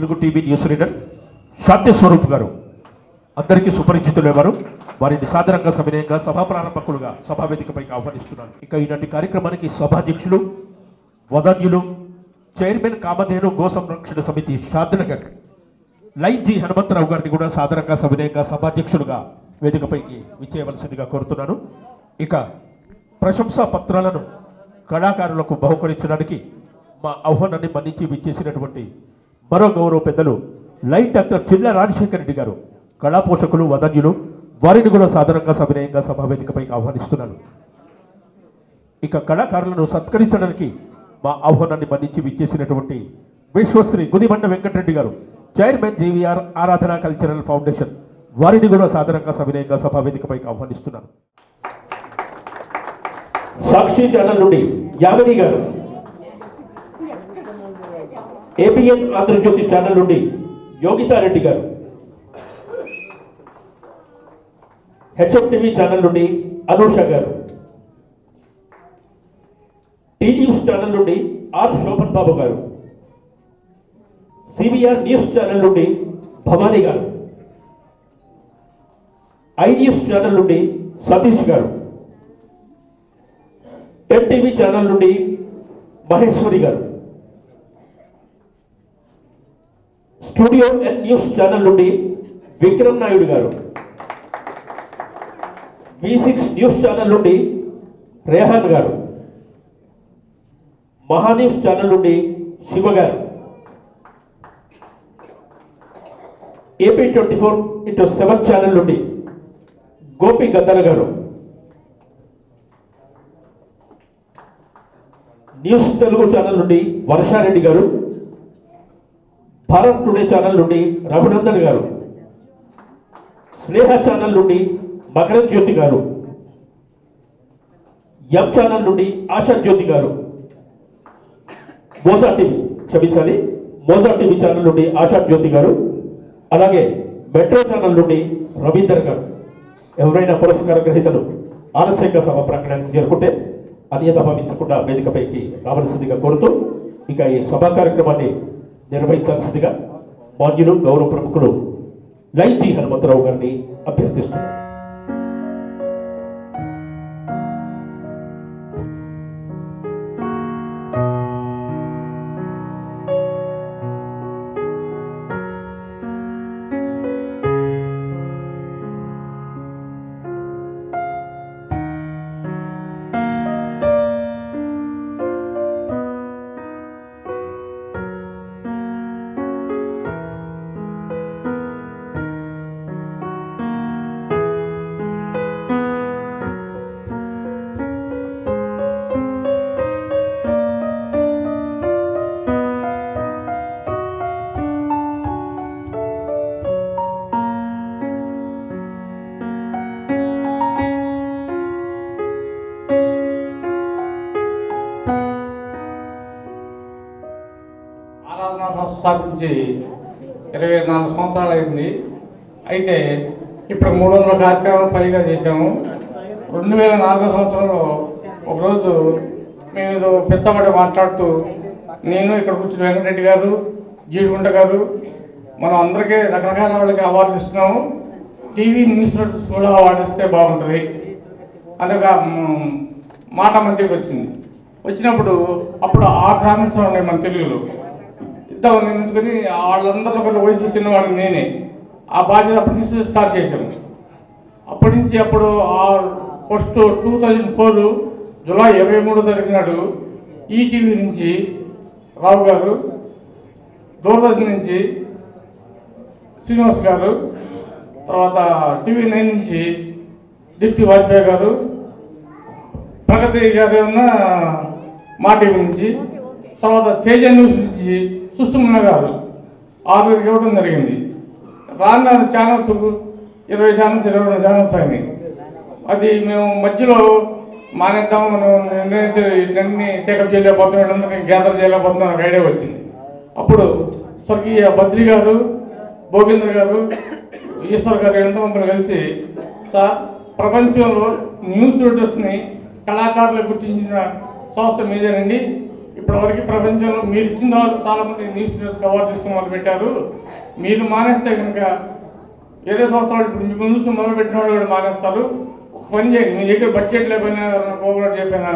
Telugu TV news reader శాంతి స్వరూప్ గారు అందరికీ సుపరిచితులెవరు. వారిని సాధారణంగా సవినయంగా సభా ప్రారంభకులుగా సభావేదికపైకి ఆహ్వానిస్తున్నాను. ఇక ఈనాటి కార్యక్రమానికి సభాధ్యక్షులు వదన్యులు చైర్మన్ కామధేను గో సంరక్షణ సమితి షాద్నగర్ లైన్ జి హనుమంతరావు గారిని కూడా సాధారణంగా సవినయంగా సభాధ్యక్షులుగా వేదికపైకి విచ్చేయవలసిందిగా కోరుతున్నాను. ఇక ప్రశంసా పత్రాలను కళాకారులకు బహుకరించడానికి మా ఆహ్వానాన్ని మన్నించి విచ్చేసినటువంటి మరో గౌరవ పెద్దలు లైన్ డాక్టర్ చిల్ల రాజశేఖర్ రెడ్డి గారు కళా పోషకులు వదన్యులు, వారిని కూడా సాధారణంగా సవినయంగా సభావేదికపైకి ఆహ్వానిస్తున్నాను. ఇక కళాకారులను సత్కరించడానికి మా ఆహ్వానాన్ని మన్నించి విచ్చేసినటువంటి విశ్వశ్రీ గుదిబండ వెంకటరెడ్డి గారు చైర్మన్ జీవీఆర్ ఆరాధన కల్చరల్ ఫౌండేషన్, వారిని కూడా సాధారణంగా సవినయంగా సభావేదికపైకి ఆహ్వానిస్తున్నాను. సాక్షి ఛానల్ నుండి యామిని గారు, ఏపీఎన్ ఆంధ్రజ్యోతి ఛానల్ నుండి యోగితారెడ్డి గారు, హెచ్ఎఫ్టీవీ ఛానల్ నుండి అనూష గారు, టీ న్యూస్ ఛానల్ నుండి ఆర్ శోభన్ బాబు గారు, సిబిఆర్ న్యూస్ ఛానల్ నుండి భవానీ గారు, ఐ న్యూస్ ఛానల్ నుండి సతీష్ గారు, ఎన్టీవీ ఛానల్ నుండి మహేశ్వరి గారు, స్టూడియో ఎన్ న్యూస్ ఛానల్ నుండి విక్రమ్ నాయుడు గారు, V6 న్యూస్ ఛానల్ నుండి రేహాన్ గారు, మహా న్యూస్ ఛానల్ నుండి శివ గారు, ఏపీ 24x7 ఛానల్ నుండి గోపి గద్దల గారు, న్యూస్ తెలుగు ఛానల్ నుండి వర్షారెడ్డి గారు, భారత్ టుడే ఛానల్ నుండి రఘునందన్ గారు, స్నేహ ఛానల్ నుండి మకర జ్యోతి గారు, ఎం ఛానల్ నుండి ఆశా జ్యోతి గారు, మోజా టీవీ ఛానల్ నుండి ఆశా జ్యోతి గారు, అలాగే మెట్రో ఛానల్ నుండి రవీందర్ గారు. ఎవరైనా పురస్కార గ్రహీతలు ఆలస్యంగా సభ ప్రాంగణానికి చేరుకుంటే అన్యత భావించకుండా వేదికపైకి రావాల్సిందిగా కోరుతూ ఇక ఈ సభా కార్యక్రమాన్ని నిర్వహించాల్సిందిగా మాన్యులు గౌరవ ప్రముఖులు లైన్ జి హనుమంతరావు గారిని అభ్యర్థిస్తున్నారు. ఆరాధనా సంస్థ స్థాపించి 24 సంవత్సరాలు అయింది. అయితే ఇప్పుడు 300 కార్యక్రమాలు పైగా చేశాము. 2004 సంవత్సరంలో ఒకరోజు మేము ఏదో పెద్దబడి మాట్లాడుతూ నేను ఇక్కడ కూర్చుని వెంకటరెడ్డి గారు, జీడిగుంట గారు, మనం అందరికీ రకరకాల వాళ్ళకి అవార్డులు ఇస్తున్నాము, టీవీ న్యూస్ రీడర్స్ కూడా అవార్డు ఇస్తే బాగుంటుంది అనే మాట మధ్యకి వచ్చింది. వచ్చినప్పుడు అప్పుడు 6 ఛానల్స్ ఉన్నాయి మన తెలుగులో. ఇద్దామని ఎందుకని వాళ్ళందరిలో కొన్ని వయసు చిన్నవాడిని నేనే ఆ బాధ్యత అప్పటి నుంచి స్టార్ట్ చేశాము. అప్పటి నుంచి అప్పుడు ఫస్ట్ 2004 జూలై 23వ తారీఖు నాడు ఈటీవీ నుంచి రావు గారు, దూరదర్శన్ నుంచి శ్రీనివాస్ గారు, తర్వాత TV9 నుంచి దీప్తి వాజ్పేయి గారు, ప్రగతి గారు ఉన్న మా టీవీ నుంచి, తర్వాత తేజ న్యూస్ నుంచి సుష్మన్న గారు 6 ఇవ్వడం జరిగింది. రాను ఛానల్స్ 20 ఛానల్స్ 22 ఛానల్స్ అయినాయి. అది మేము మధ్యలో మానేద్దాం, మనం ఇవన్నీ టేకప్ చేయలేకపోతున్నాం, అందరికీ గ్యాదర్ చేయలేకపోతున్నాం నాకు ఐడియా వచ్చింది. అప్పుడు స్వర్గీయ బద్రి గారు, భోగేంద్ర గారు, ఈశ్వర్ గారు ఎంతమంది కలిసి సార్ ప్రపంచంలో న్యూస్ రీడర్స్ని కళాకారులు గుర్తించిన సంస్థ మీదేనండి, ఇప్పటివరకు ప్రపంచంలో మీరు ఇచ్చిన తర్వాత చాలామంది న్యూస్ లీడర్స్కి అవార్డు తీసుకుని మొదలుపెట్టారు. మీరు మానేస్తే కనుక ఏదో సంవత్సరాలు ఇప్పుడు మీ ముందు నుంచి మొదలుపెట్టిన వాళ్ళు కూడా మానేస్తారు. ఒక పని చేయండి, మీ దగ్గర బడ్జెట్ లేకపోయినా కోఆపరేట్ చెప్పినా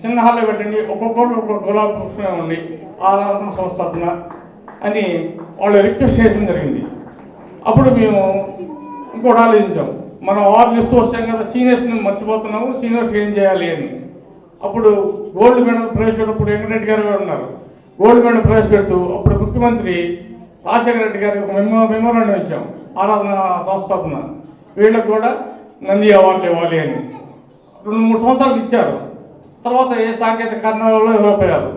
చిన్న హాల్లో పెట్టండి, ఒక్కొక్కటి ఒక్కొక్క గులాబీ పుష్పమే ఉంది ఆరాధన సంస్థాపన అని వాళ్ళు రిక్వెస్ట్ చేయడం జరిగింది. అప్పుడు మేము ఇంకోటి ఆలోచించాం, మనం అవార్డులు ఇస్తూ వచ్చాం కదా, సీనియర్స్ని మర్చిపోతున్నాము, సీనియర్స్ ఏం చేయాలి అని. అప్పుడు గోల్డ్ మెడల్ ప్రవేశపెట్టినప్పుడు వెంకటరెడ్డి గారు కూడా ఉన్నారు. గోల్డ్ మెడల్ ప్రవేశపెడుతూ అప్పుడు ముఖ్యమంత్రి రాజశేఖర రెడ్డి గారికి ఒక మెమోరాండం ఇచ్చాం, ఆరాధన సంస్థాపన వీళ్ళకి కూడా నంది అవార్డులు ఇవ్వాలి అని. 2-3 సంవత్సరాలు ఇచ్చారు. తర్వాత ఏ సాంకేతిక కారణాలలో ఇవ్వకపోయారు.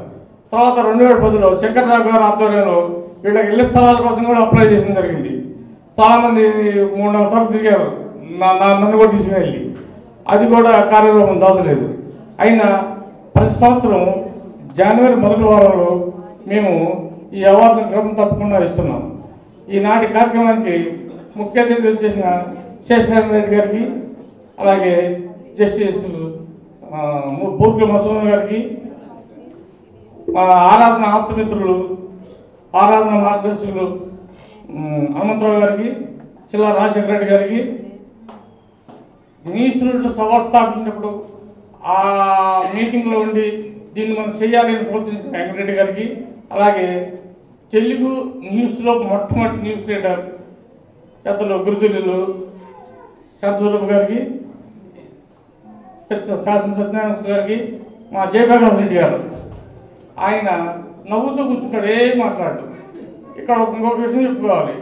తర్వాత 2010లో శంకర్రావు గారు ఆధ్వర్యంలో వీళ్ళకి ఇళ్ల స్థలాల కోసం కూడా అప్లై చేయడం జరిగింది. చాలామంది 3-4 సార్లు తిరిగారు, నన్ను కూడా తీసుకువెళ్ళి. అది కూడా కార్యరూపం దాచలేదు. అయినా ప్రతి సంవత్సరం జనవరి మొదటి వారంలో మేము ఈ అవార్డును క్రమం తప్పకుండా ఇస్తున్నాం. ఈనాటి కార్యక్రమానికి ముఖ్య అతిథి వచ్చేసిన శేషారెడ్డి రెడ్డి గారికి, అలాగే జస్టిస్ బూర్గుల మసూన్ గారికి, మా ఆరాధన ఆప్తమిత్రులు ఆరాధన మార్గదర్శకులు హనుమంతరావు గారికి, చిల్లా రాజశేఖర రెడ్డి గారికి, న్యూస్ లీడర్స్ అవార్డు స్థాపించినప్పుడు ఆ మీటింగ్లో ఉండి దీన్ని మనం చేయాలి అని ప్రోత్సహించిన వెంకటరెడ్డి గారికి, అలాగే తెలుగు న్యూస్లో మొట్టమొదటి న్యూస్ లీడర్ పెద్దలు గురుతులు శాంతస్వరూప్ గారికి, శాసన సత్యనారాయణ గారికి, మా జయప్రకాష్ రెడ్డి గారు. ఆయన నవ్వుతూ కూర్చుంటాడు, ఏం మాట్లాడు. ఇక్కడ ఇంకొక విషయం చెప్పుకోవాలి,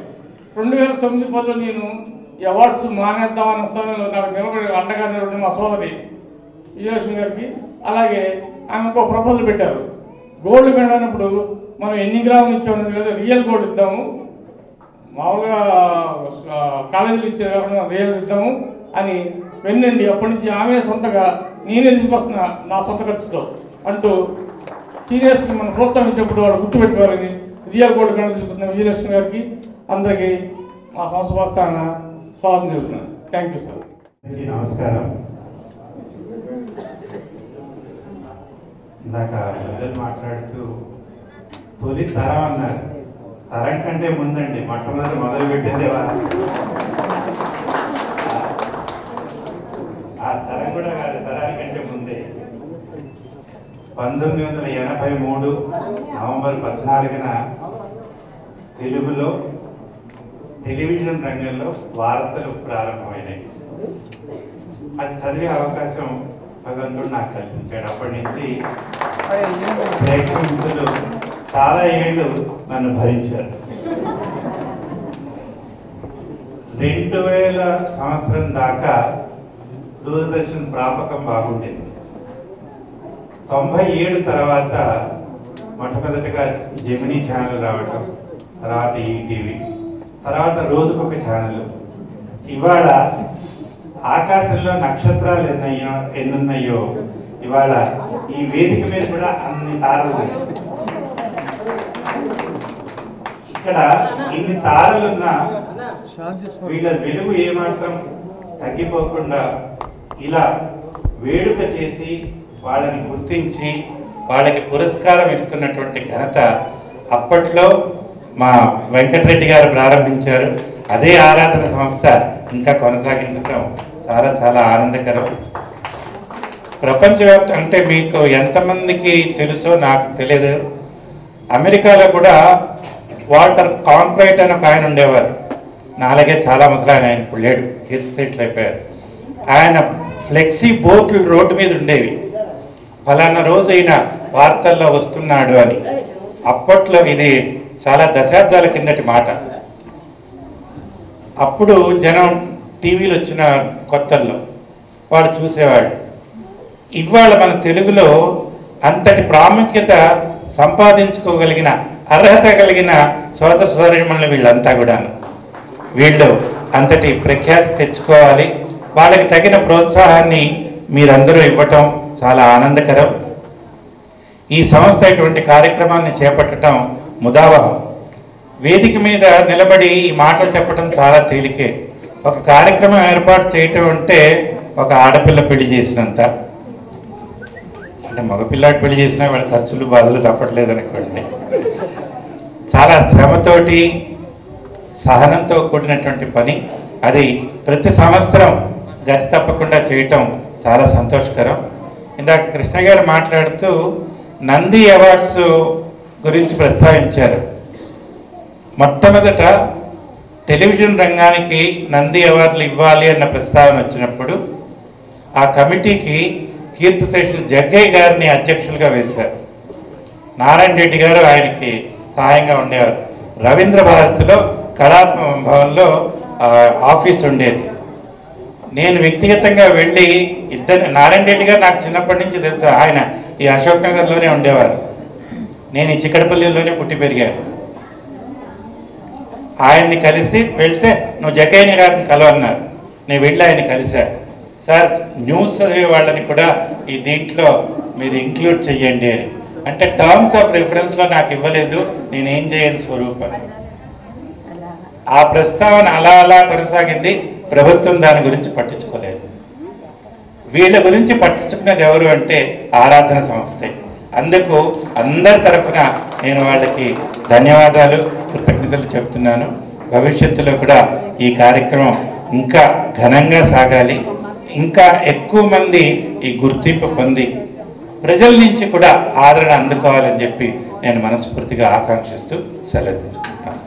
2009-10లో నేను ఈ అవార్డ్స్ మానేద్దామన్న సమయంలో నాకు నిలబడి అండగా నిలబడి మా సోదరి విజయలక్ష్మి గారికి, అలాగే ఆమె ఇంకో ప్రపోజల్ పెట్టారు. గోల్డ్ మెడల్ అన్నప్పుడు మనం ఎన్ని గ్రాములు ఇచ్చామన్నది కదా, రియల్ గోల్డ్ ఇద్దాము, మామూలుగా కాలేజీలు ఇచ్చే కాకుండా రియల్ ఇద్దాము అని వెన్నండి. అప్పటి నుంచి ఆమె సొంతగా నేనే తీసుకొస్తున్నా నా సొంత ఖర్చుతో అంటూ సీనియర్స్కి మనం ప్రోత్సహించినప్పుడు వాళ్ళు గుర్తుపెట్టుకోవాలని రియల్ గోల్డ్ మెడల్ తీసుకుంటున్న విజయలక్ష్మి గారికి, అందరికీ మా సంస్థ వస్తాన స్వాగతం చెబుతున్నాను. Thank you sir. నమస్కారం. ఇందాక పెద్దలు మాట్లాడుతూ తొలి తరం అన్నారు. తరం కంటే ముందండి, మొట్టమొదటి మొదలు పెట్టిందే వారు. ఆ తరం కూడా కాదు, తరానికంటే ముందే 1983 నవంబర్ 14న తెలుగులో టెలివిజన్ రంగంలో వార్తలు ప్రారంభమైనాయి. అది చదివే అవకాశం భగవంతుడు నాకు కల్పించాడు. అప్పటి నుంచి ప్రేక్షకులు చాలా ఏళ్ళు నన్ను భరించారు. 2000 సంవత్సరం దాకా దూరదర్శన్ ప్రాపకం బాగుండేది. 97 తర్వాత మొట్టమొదటిగా జెమినీ ఛానల్ రావటం, తర్వాత ఈటీవీ, తర్వాత రోజుకొక ఛానల్. ఇవాళ ఆకాశంలో నక్షత్రాలు ఎన్నున్నాయో ఇవాళ ఈ వేదిక మీద కూడా అన్ని తారలు ఉన్నాయి. ఇక్కడ ఇన్ని తారలున్నా వీళ్ళ వెలుగు ఏమాత్రం తగ్గిపోకుండా ఇలా వేడుక చేసి వాళ్ళని గుర్తించి వాళ్ళకి పురస్కారం ఇస్తున్నటువంటి ఘనత అప్పట్లో మా వెంకటరెడ్డి గారు ప్రారంభించారు. అదే ఆరాధన సంస్థ ఇంకా కొనసాగించడం చాలా చాలా ఆనందకరం. ప్రపంచవ్యాప్తం అంటే మీకు ఎంతమందికి తెలుసో నాకు తెలియదు, అమెరికాలో కూడా వాటర్ కాంక్రీట్ అని ఒక ఆయన ఉండేవారు. నాలుగే చాలా ముసలాయన, ఆయన ఇప్పుడు లేడు, కీర్తి సెటిల్ అయిపోయారు. ఆయన ఫ్లెక్సీ బోట్లు రోడ్డు మీద ఉండేవి, ఫలానా రోజు అయినా వార్తల్లో వస్తున్నాడు అని. అప్పట్లో ఇది చాలా దశాబ్దాల కిందటి మాట. అప్పుడు జనం టీవీలు వచ్చిన కొత్తల్లో వాళ్ళు చూసేవాళ్ళు. ఇవాళ మన తెలుగులో అంతటి ప్రాముఖ్యత సంపాదించుకోగలిగిన అర్హత కలిగిన సోదర సోదరీమణులు వీళ్ళంతా కూడా. వీళ్ళు అంతటి ప్రఖ్యాతి తెచ్చుకోవాలి. వాళ్ళకి తగిన ప్రోత్సాహాన్ని మీరందరూ ఇవ్వటం చాలా ఆనందకరం. ఈ సంస్థ ఇటువంటి కార్యక్రమాన్ని చేపట్టడం ముదావహం. వేదిక మీద నిలబడి ఈ మాటలు చెప్పడం చాలా తేలికే. ఒక కార్యక్రమం ఏర్పాటు చేయటం అంటే ఒక ఆడపిల్ల పెళ్లి చేసినంత. అంటే మగపిల్లాడు పెళ్లి చేసినా వాళ్ళ ఖర్చులు బాధలు తప్పట్లేదు అనుకోండి. చాలా శ్రమతోటి సహనంతో కూడినటువంటి పని. అది ప్రతి సంవత్సరం గతి తప్పకుండా చేయటం చాలా సంతోషకరం. ఇందాక కృష్ణ గారు మాట్లాడుతూ నంది అవార్డ్స్ గురించి ప్రస్తావించారు. మొట్టమొదట టెలివిజన్ రంగానికి నంది అవార్డులు ఇవ్వాలి అన్న ప్రస్తావన వచ్చినప్పుడు ఆ కమిటీకి కీర్తిశేషులు జగ్గయ్య గారిని అధ్యక్షులుగా వేశారు. నారాయణ రెడ్డి గారు ఆయనకి సహాయంగా ఉండేవారు. రవీంద్ర భారతిలో కళాభవన్లో ఆఫీస్ ఉండేది. నేను వ్యక్తిగతంగా వెళ్ళి నారాయణ రెడ్డి గారు నాకు చిన్నప్పటి నుంచి తెలుసు. ఆయన ఈ అశోక్ నగర్లోనే ఉండేవారు. నేను ఈ చిక్కడపల్లిలోనే పుట్టి పెరిగాను. ఆయన్ని కలిసి వెళ్తే నువ్వు జగ్గయ్య గారిని కలవన్నారు. నేను వెళ్ళి ఆయన్ని కలిశాను. సార్, న్యూస్ చదివే వాళ్ళని కూడా ఈ దీంట్లో మీరు ఇంక్లూడ్ చెయ్యండి అని. అంటే టర్మ్స్ ఆఫ్ రిఫరెన్స్లో నాకు ఇవ్వలేదు, నేనేం చేయను స్వరూపం. ఆ ప్రస్తావన అలా అలా కొనసాగింది. ప్రభుత్వం దాని గురించి పట్టించుకోలేదు. వీళ్ళ గురించి పట్టించుకున్నది ఎవరు అంటే ఆరాధన సంస్థే. అందుకు అందరి తరఫున నేను వాళ్ళకి ధన్యవాదాలు, కృతజ్ఞతలు చెప్తున్నాను. భవిష్యత్తులో కూడా ఈ కార్యక్రమం ఇంకా ఘనంగా సాగాలి. ఇంకా ఎక్కువ మంది ఈ గుర్తింపు పొంది ప్రజల నుంచి కూడా ఆదరణ అందుకోవాలని చెప్పి నేను మనస్ఫూర్తిగా ఆకాంక్షిస్తూ సెలవు తీసుకుంటాను.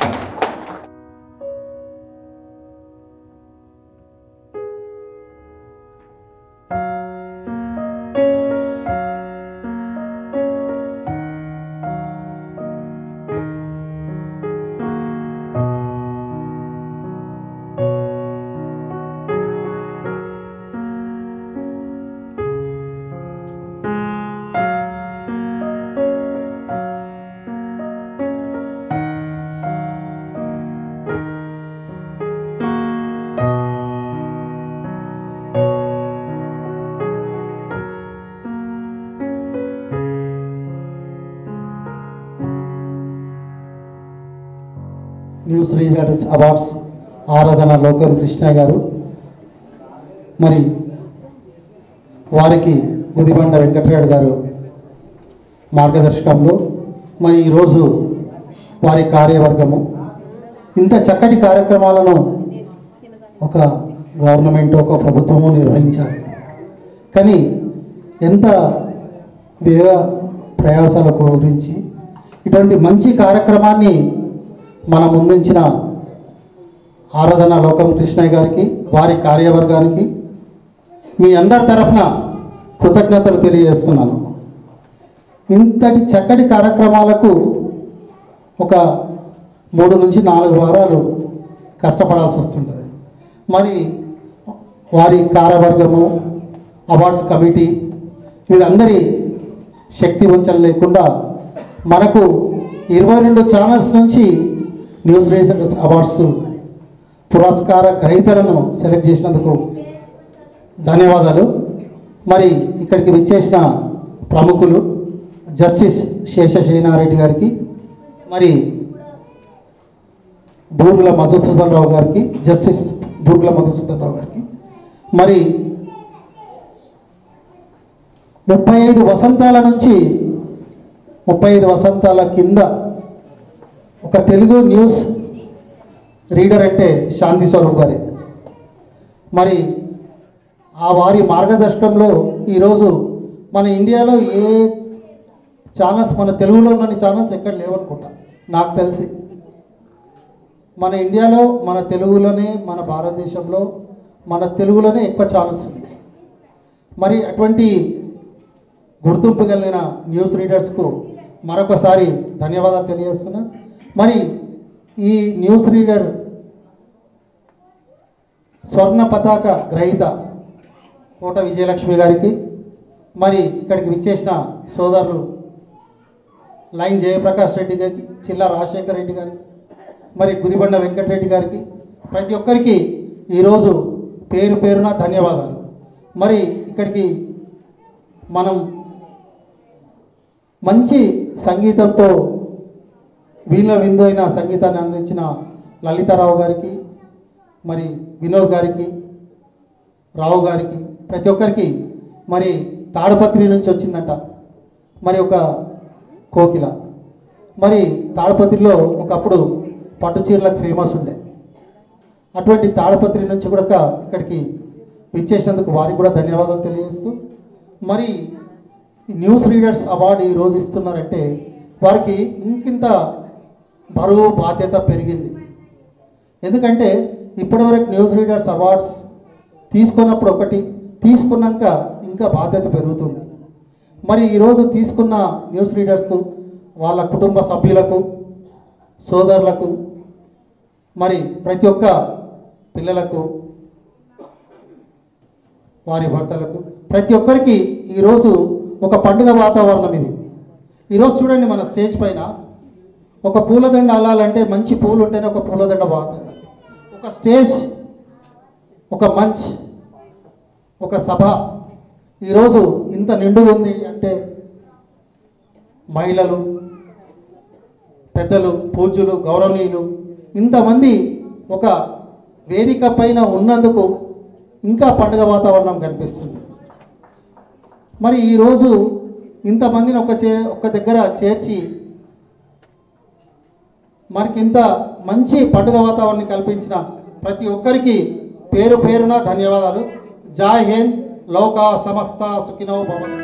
న్యూస్ రీడర్స్ అవార్డ్స్ ఆరాధన లోకం కృష్ణ గారు, మరి వారికి గుదిబండ వెంకటరెడ్డి గారు మార్గదర్శకంలో మరి ఈరోజు వారి కార్యవర్గము ఇంత చక్కటి కార్యక్రమాలను ఒక గవర్నమెంట్ ఒక ప్రభుత్వము నిర్వహించారు. కానీ ఎంత వ్యయ ప్రయాసాల గురించి ఇటువంటి మంచి కార్యక్రమాన్ని మన ముందుంచిన ఆరాధన లోకం కృష్ణయ్య గారికి, వారి కార్యవర్గానికి మీ అందరి తరఫున కృతజ్ఞతలు తెలియజేస్తున్నాను. ఇంతటి చక్కటి కార్యక్రమాలకు ఒక 3 నుంచి 4 వారాలు కష్టపడాల్సి వస్తుంటుంది. మరి వారి కార్యవర్గము, అవార్డ్స్ కమిటీ వీరందరి శక్తి వంచన లేకుండా మనకు 22 ఛానల్స్ నుంచి న్యూస్ రీడర్స్ అవార్డ్స్ పురస్కార గ్రహీతలను సెలెక్ట్ చేసినందుకు ధన్యవాదాలు. మరి ఇక్కడికి విచ్చేసిన ప్రముఖులు జస్టిస్ శేషశయనారెడ్డి గారికి, మరి బూర్గుల మధుసూదన్ రావు గారికి, జస్టిస్ బూర్గుల మధుసూదన్ రావు గారికి, మరి 35 వసంతాల నుంచి 35 వసంతాల కింద ఒక తెలుగు న్యూస్ రీడర్ అంటే శాంతి స్వరూప్ గారే. మరి ఆ వారి మార్గదర్శకంలో ఈరోజు మన ఇండియాలో ఏ ఛానల్స్, మన తెలుగులో ఉన్న ఛానల్స్ ఎక్కడ లేవనుకుంటా నాకు తెలిసి. మన ఇండియాలో మన తెలుగులోనే, మన భారతదేశంలో మన తెలుగులోనే ఎక్కువ ఛానల్స్ ఉన్నాయి. మరి అటువంటి గుర్తింపు కలిగిన న్యూస్ రీడర్స్కు మరొకసారి ధన్యవాదాలు తెలియజేస్తున్నా. మరి ఈ న్యూస్ రీడర్ స్వర్ణ పతాక గ్రహీత కోట విజయలక్ష్మి గారికి, మరి ఇక్కడికి విచ్చేసిన సోదరులు లైన్ జయప్రకాష్ రెడ్డి గారికి, చిల్లా రాజశేఖర్ రెడ్డి గారికి, మరి గుదిబండ వెంకటరెడ్డి గారికి, ప్రతి ఒక్కరికి ఈరోజు పేరు పేరున ధన్యవాదాలు. మరి ఇక్కడికి మనం మంచి సంగీతంతో వీణ విందు అయిన సంగీతాన్ని అందించిన లలితారావు గారికి, మరి వినోద్ గారికి, రావు గారికి, ప్రతి ఒక్కరికి, మరి తాడుపత్రి నుంచి వచ్చిందంట మరి ఒక కోకిల. మరి తాడపత్రిలో ఒకప్పుడు పట్టు చీరలకు ఫేమస్ ఉండే. అటువంటి తాడపత్రి నుంచి కూడా ఇక్కడికి విచ్చేసినందుకు వారికి కూడా ధన్యవాదాలు తెలియజేస్తూ, మరి న్యూస్ రీడర్స్ అవార్డు ఈరోజు ఇస్తున్నారంటే వారికి ఇంకింత బరువు బాధ్యత పెరిగింది. ఎందుకంటే ఇప్పటివరకు న్యూస్ రీడర్స్ అవార్డ్స్ తీసుకున్నప్పుడు ఒకటి, తీసుకున్నాక ఇంకా బాధ్యత పెరుగుతుంది. మరి ఈరోజు తీసుకున్న న్యూస్ రీడర్స్కు, వాళ్ళ కుటుంబ సభ్యులకు, సోదరులకు, మరి ప్రతి ఒక్క పిల్లలకు, వారి భర్తలకు, ప్రతి ఒక్కరికి ఈరోజు ఒక పండుగ వాతావరణం ఇది. ఈరోజు చూడండి, మన స్టేజ్ పైన ఒక పూలదండ అల్లాలంటే మంచి పూలు ఉంటేనే ఒక పూలదండ బాగుంటుంది. ఒక స్టేజ్, ఒక మంచ్, ఒక సభ ఈరోజు ఇంత నిండుగా ఉంది అంటే మహిళలు, పెద్దలు, పూజ్యులు, గౌరవనీయులు ఇంతమంది ఒక వేదిక పైన ఉన్నందుకు ఇంకా పండుగ వాతావరణం కనిపిస్తుంది. మరి ఈరోజు ఇంతమందిని ఒక దగ్గర చేర్చి మనకి ఇంత మంచి పండుగ వాతావరణం కల్పించిన ప్రతి ఒక్కరికి పేరు పేరున ధన్యవాదాలు. జై హింద్, లోకా సమస్త సుఖినో భవంతు.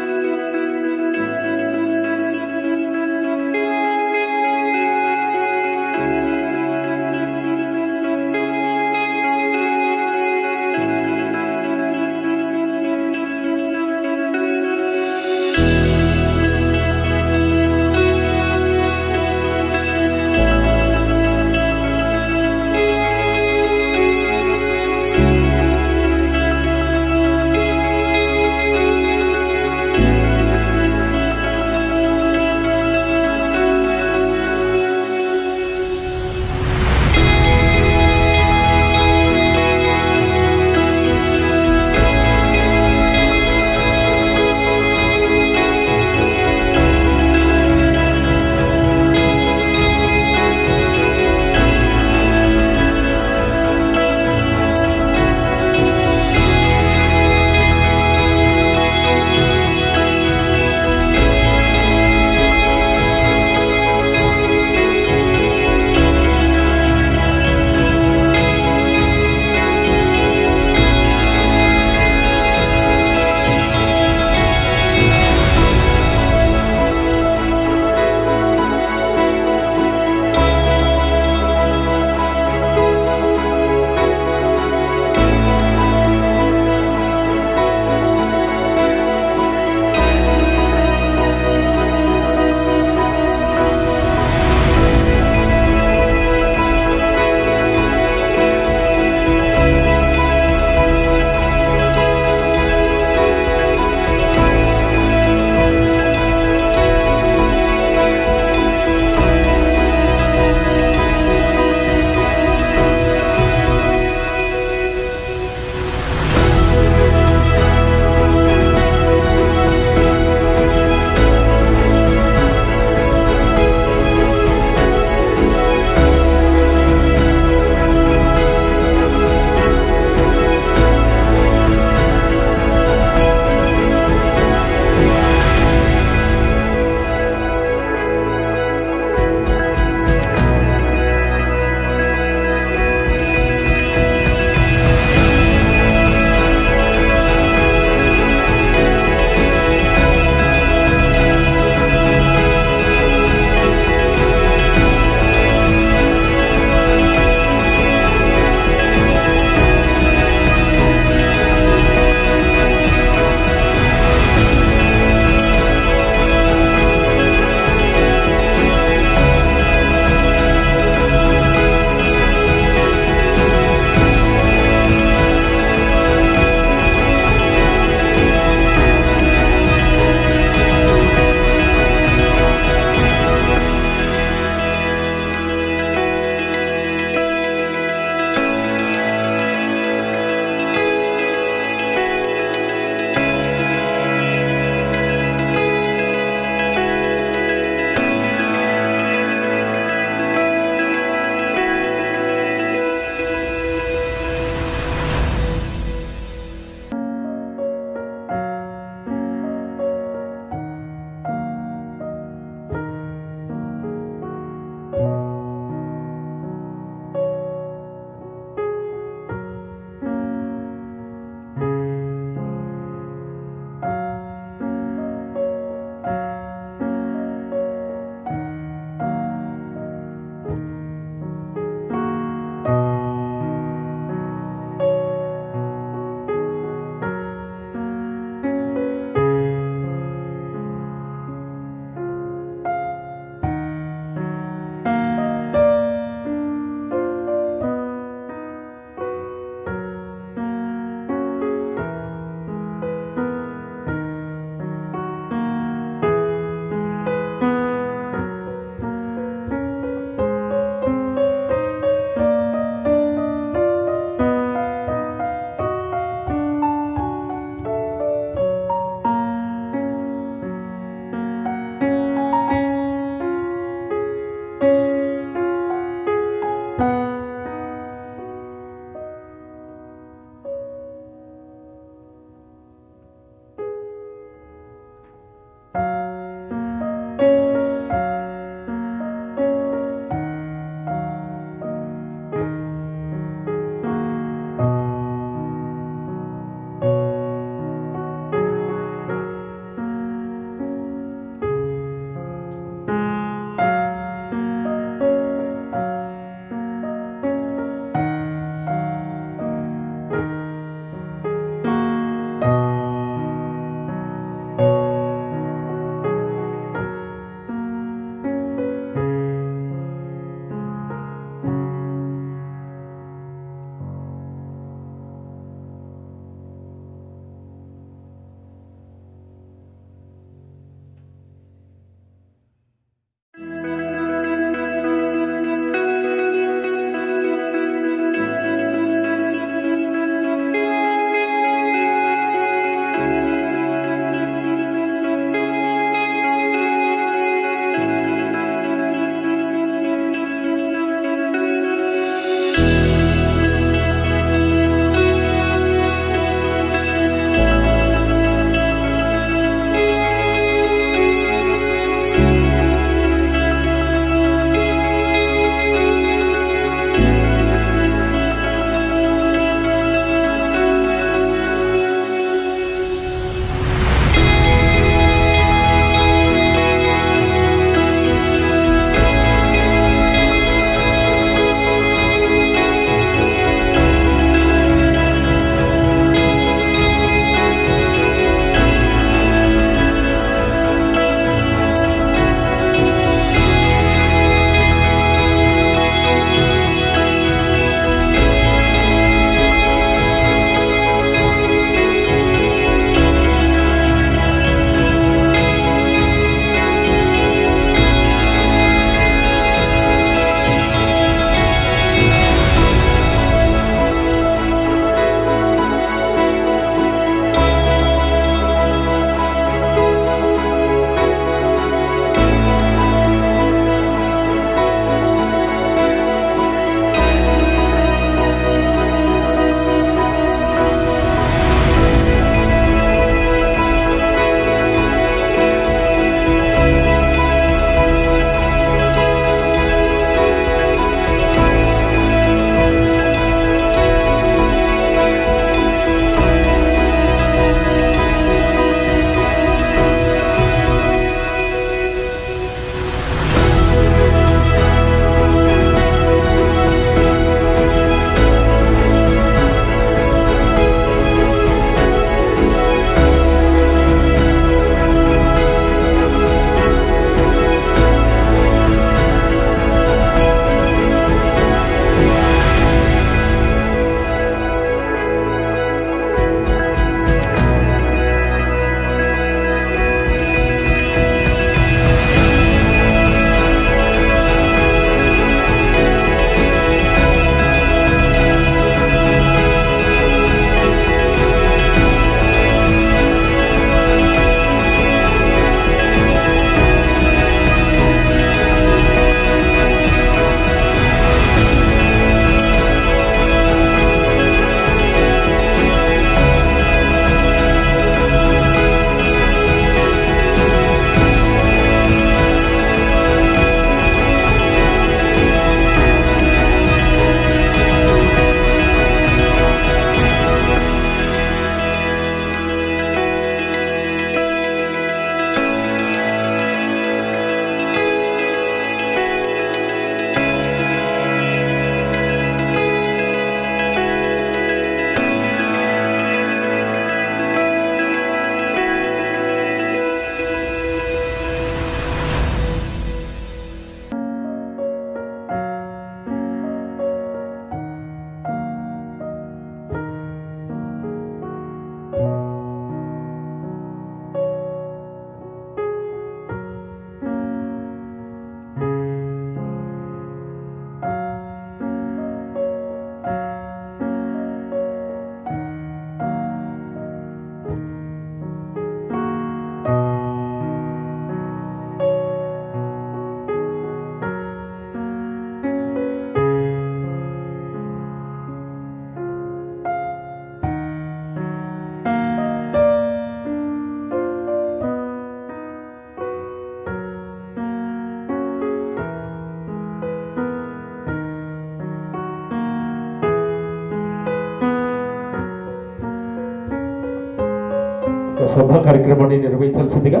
సభా కార్యక్రమాన్ని నిర్వహించాల్సిందిగా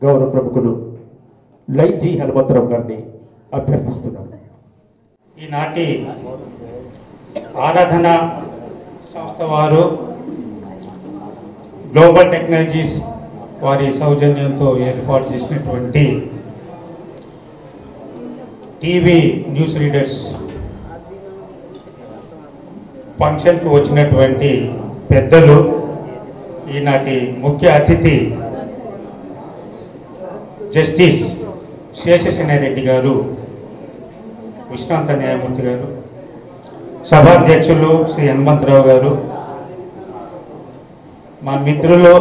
గౌరవ ప్రముఖులు లైన్ జి హనుమంతరావు గారిని అభ్యర్థిస్తున్నారు. ఈనాటి ఆరాధన సంస్థ వారు గ్లోబల్ టెక్నాలజీస్ వారి సౌజన్యంతో ఏర్పాటు చేసినటువంటి టీవీ న్యూస్ రీడర్స్ ఫంక్షన్కు వచ్చినటువంటి పెద్దలు, ఈనాటి ముఖ్య అతిథి జస్టిస్ శేషసేనారెడ్డి గారు, విశ్రాంత న్యాయమూర్తి గారు, సభాధ్యక్షులు శ్రీ హనుమంతరావు గారు, మా మిత్రులు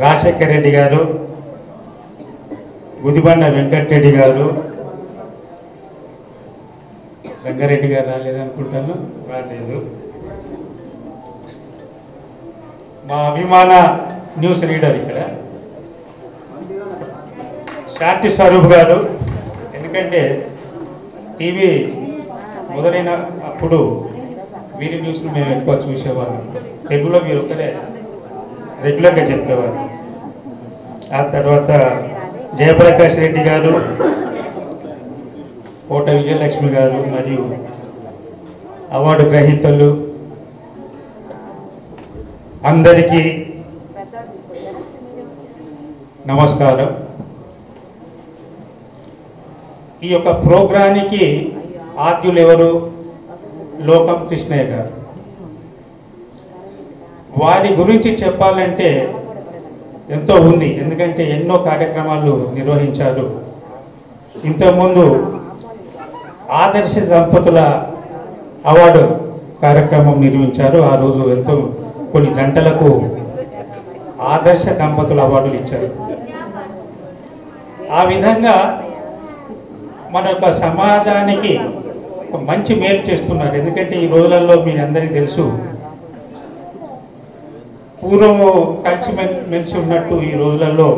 రాజశేఖర్ రెడ్డి గారు, గుదిబండ వెంకటరెడ్డి గారు, రంగారెడ్డి గారు రాలేదనుకుంటాను, రాలేదు, మా అభిమాన న్యూస్ రీడర్ ఇక్కడ శాంతి స్వరూప్ గారు. ఎందుకంటే టీవీ మొదలైన అప్పుడు వీరి న్యూస్ను మేము ఎక్కువ చూసేవాళ్ళం. తెలుగులో మీరు ఒక్కడే రెగ్యులర్గా చెప్పేవారు. ఆ తర్వాత జయప్రకాష్ రెడ్డి గారు, కోట విజయలక్ష్మి గారు మరియు అవార్డు గ్రహీతలు అందరికీ నమస్కారం. ఈ యొక్క ప్రోగ్రానికి ఆద్యులు ఎవరు? లోకం కృష్ణయ్య గారు. వారి గురించి చెప్పాలంటే ఎంతో ఉంది, ఎందుకంటే ఎన్నో కార్యక్రమాలు నిర్వహించారు. ఇంతకుముందు ఆదర్శ దంపతుల అవార్డు కార్యక్రమం నిర్వహించారు. ఆ రోజు ఎంతో కొన్ని జంటలకు ఆదర్శ దంపతుల అవార్డులు ఇచ్చారు. ఆ విధంగా మన యొక్క సమాజానికి ఒక మంచి మేలు చేస్తున్నారు. ఎందుకంటే ఈ రోజులలో మీ అందరికీ తెలుసు, పూర్వం కలిసిమెలిసి ఉన్నట్టు ఈ రోజులలో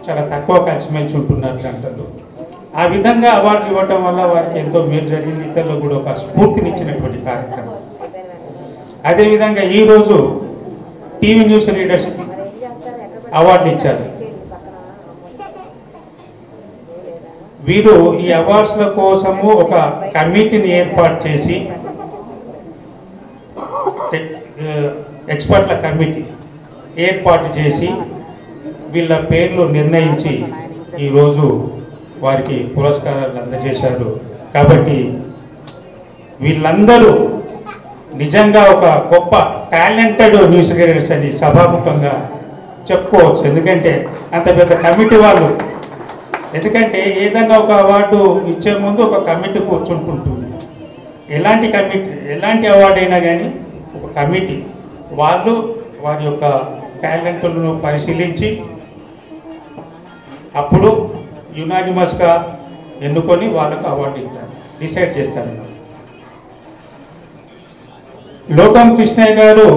చాలా తక్కువ కలిసిమెలిసి ఉంటున్నారు జంటలు. ఆ విధంగా అవార్డులు ఇవ్వటం వల్ల వారికి ఎంతో మేలు జరిగింది. ఇతరులకు కూడా ఒక స్ఫూర్తినిచ్చినటువంటి కార్యక్రమం. అదేవిధంగా ఈరోజు టీవీ న్యూస్ రీడర్స్కి అవార్డులు ఇచ్చారు. వీరు ఈ అవార్డ్స్ల కోసము ఒక కమిటీని ఏర్పాటు చేసి, ఎక్స్పర్ట్ల కమిటీ ఏర్పాటు చేసి వీళ్ళ పేర్లు నిర్ణయించి ఈరోజు వారికి పురస్కారాలు అందజేశారు. కాబట్టి వీళ్ళందరూ నిజంగా ఒక గొప్ప టాలెంటెడ్ న్యూస్ రీడర్స్ అని సభాముఖంగా చెప్పుకోవచ్చు. ఎందుకంటే అంత పెద్ద కమిటీ వాళ్ళు, ఎందుకంటే ఏదైనా ఒక అవార్డు ఇచ్చే ముందు ఒక కమిటీ కూర్చుంటుంటుంది. ఎలాంటి అవార్డు అయినా కానీ ఒక కమిటీ వాళ్ళు వారి యొక్క టాలెంట్లను పరిశీలించి అప్పుడు యునానిమస్గా ఎన్నుకొని వాళ్ళకు అవార్డు ఇస్తారు, డిసైడ్ చేస్తారు. లోకం కృష్ణయ్య గారు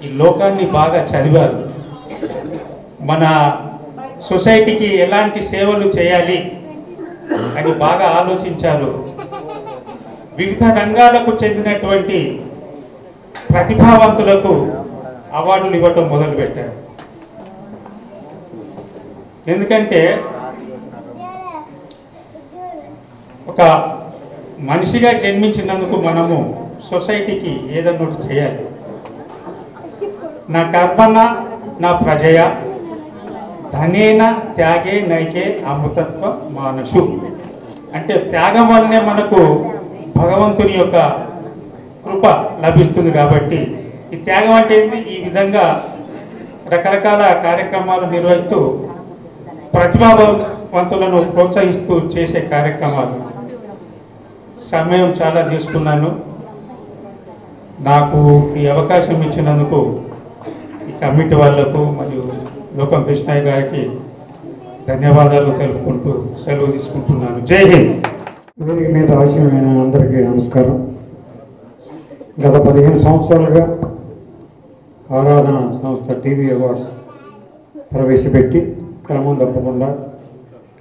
ఈ లోకాన్ని బాగా చదివారు. మన సొసైటీకి ఎలాంటి సేవలు చేయాలి అని బాగా ఆలోచించారు. వివిధ రంగాలకు చెందినటువంటి ప్రతిభావంతులకు అవార్డులు ఇవ్వటం మొదలుపెట్టారు. ఎందుకంటే ఒక మనిషిగా జన్మించినందుకు మనము సొసైటీకి ఏదన్నా ఒకటి చేయాలి. నా కర్మన నా ప్రజయ ధనేన త్యాగే నైకే అమృతత్వ మానసు. అంటే త్యాగం వల్లనే మనకు భగవంతుని యొక్క కృప లభిస్తుంది. కాబట్టి ఈ త్యాగం అంటే ఏంటి? ఈ విధంగా రకరకాల కార్యక్రమాలు నిర్వహిస్తూ ప్రతిభావంతులను ప్రోత్సహిస్తూ చేసే కార్యక్రమాలు. సమయం చాలా తీసుకున్నాను. నాకు ఈ అవకాశం ఇచ్చినందుకు ఈ కమిటీ వాళ్లకు మరియు లోకం కృష్ణయ్య గారికి ధన్యవాదాలు తెలుపుకుంటూ సెలవు తీసుకుంటున్నాను. జై హింద్. వేదిక మీద ఆశయమైన అందరికీ నమస్కారం. గత 15 సంవత్సరాలుగా ఆరాధన సంస్థ టీవీ అవార్డ్స్ ప్రవేశపెట్టి క్రమం తప్పకుండా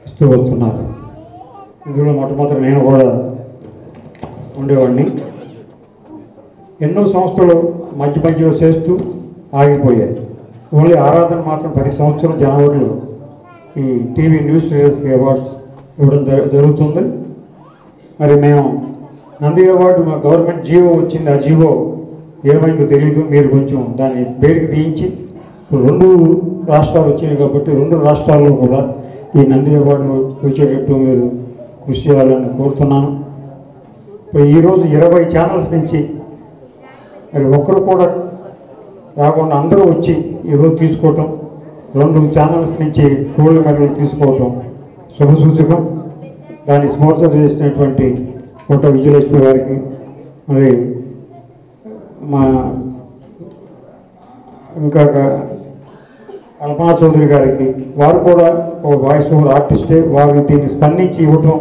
ఇస్తూ వస్తున్నారు. ఇందులో మొట్టమొదటి నేను కూడా ఉండేవాడిని. ఎన్నో సంస్థలు మధ్య మధ్యలో చేస్తూ ఆగిపోయాయి. ఓన్లీ ఆరాధన మాత్రం 10 సంవత్సరం జనవరిలో ఈ టీవీ న్యూస్ రీడర్స్ అవార్డ్స్ ఇవ్వడం జరుగుతుంది. మరి మేము నంది అవార్డు మా గవర్నమెంట్ జీవో వచ్చింది. ఆ జీవో ఏమైందో తెలియదు. మీరు కొంచెం దాన్ని బయటకు తీయించి 2 రాష్ట్రాలు వచ్చినాయి కాబట్టి 2 రాష్ట్రాల్లో కూడా ఈ నంది అవార్డు వచ్చేటట్టు మీరు కృషి చేయాలని కోరుతున్నాను. ఈరోజు 20 ఛానల్స్ నుంచి మరి ఒక్కరు కూడా రాకుండా అందరూ వచ్చి ఈరోజు తీసుకోవటం, 2 ఛానల్స్ నుంచి గోల్డ్ మెడల్ తీసుకోవటం శుభసూచకం. దాన్ని స్పాన్సర్ చేసినటువంటి కోట విజయలక్ష్మి గారికి, మరి మా ఇంకా కల్పనా చౌదరి గారికి, వారు కూడా ఒక వాయిస్ ఓవర్ ఆర్టిస్టే. వారు దీన్ని స్పందించి ఇవ్వటం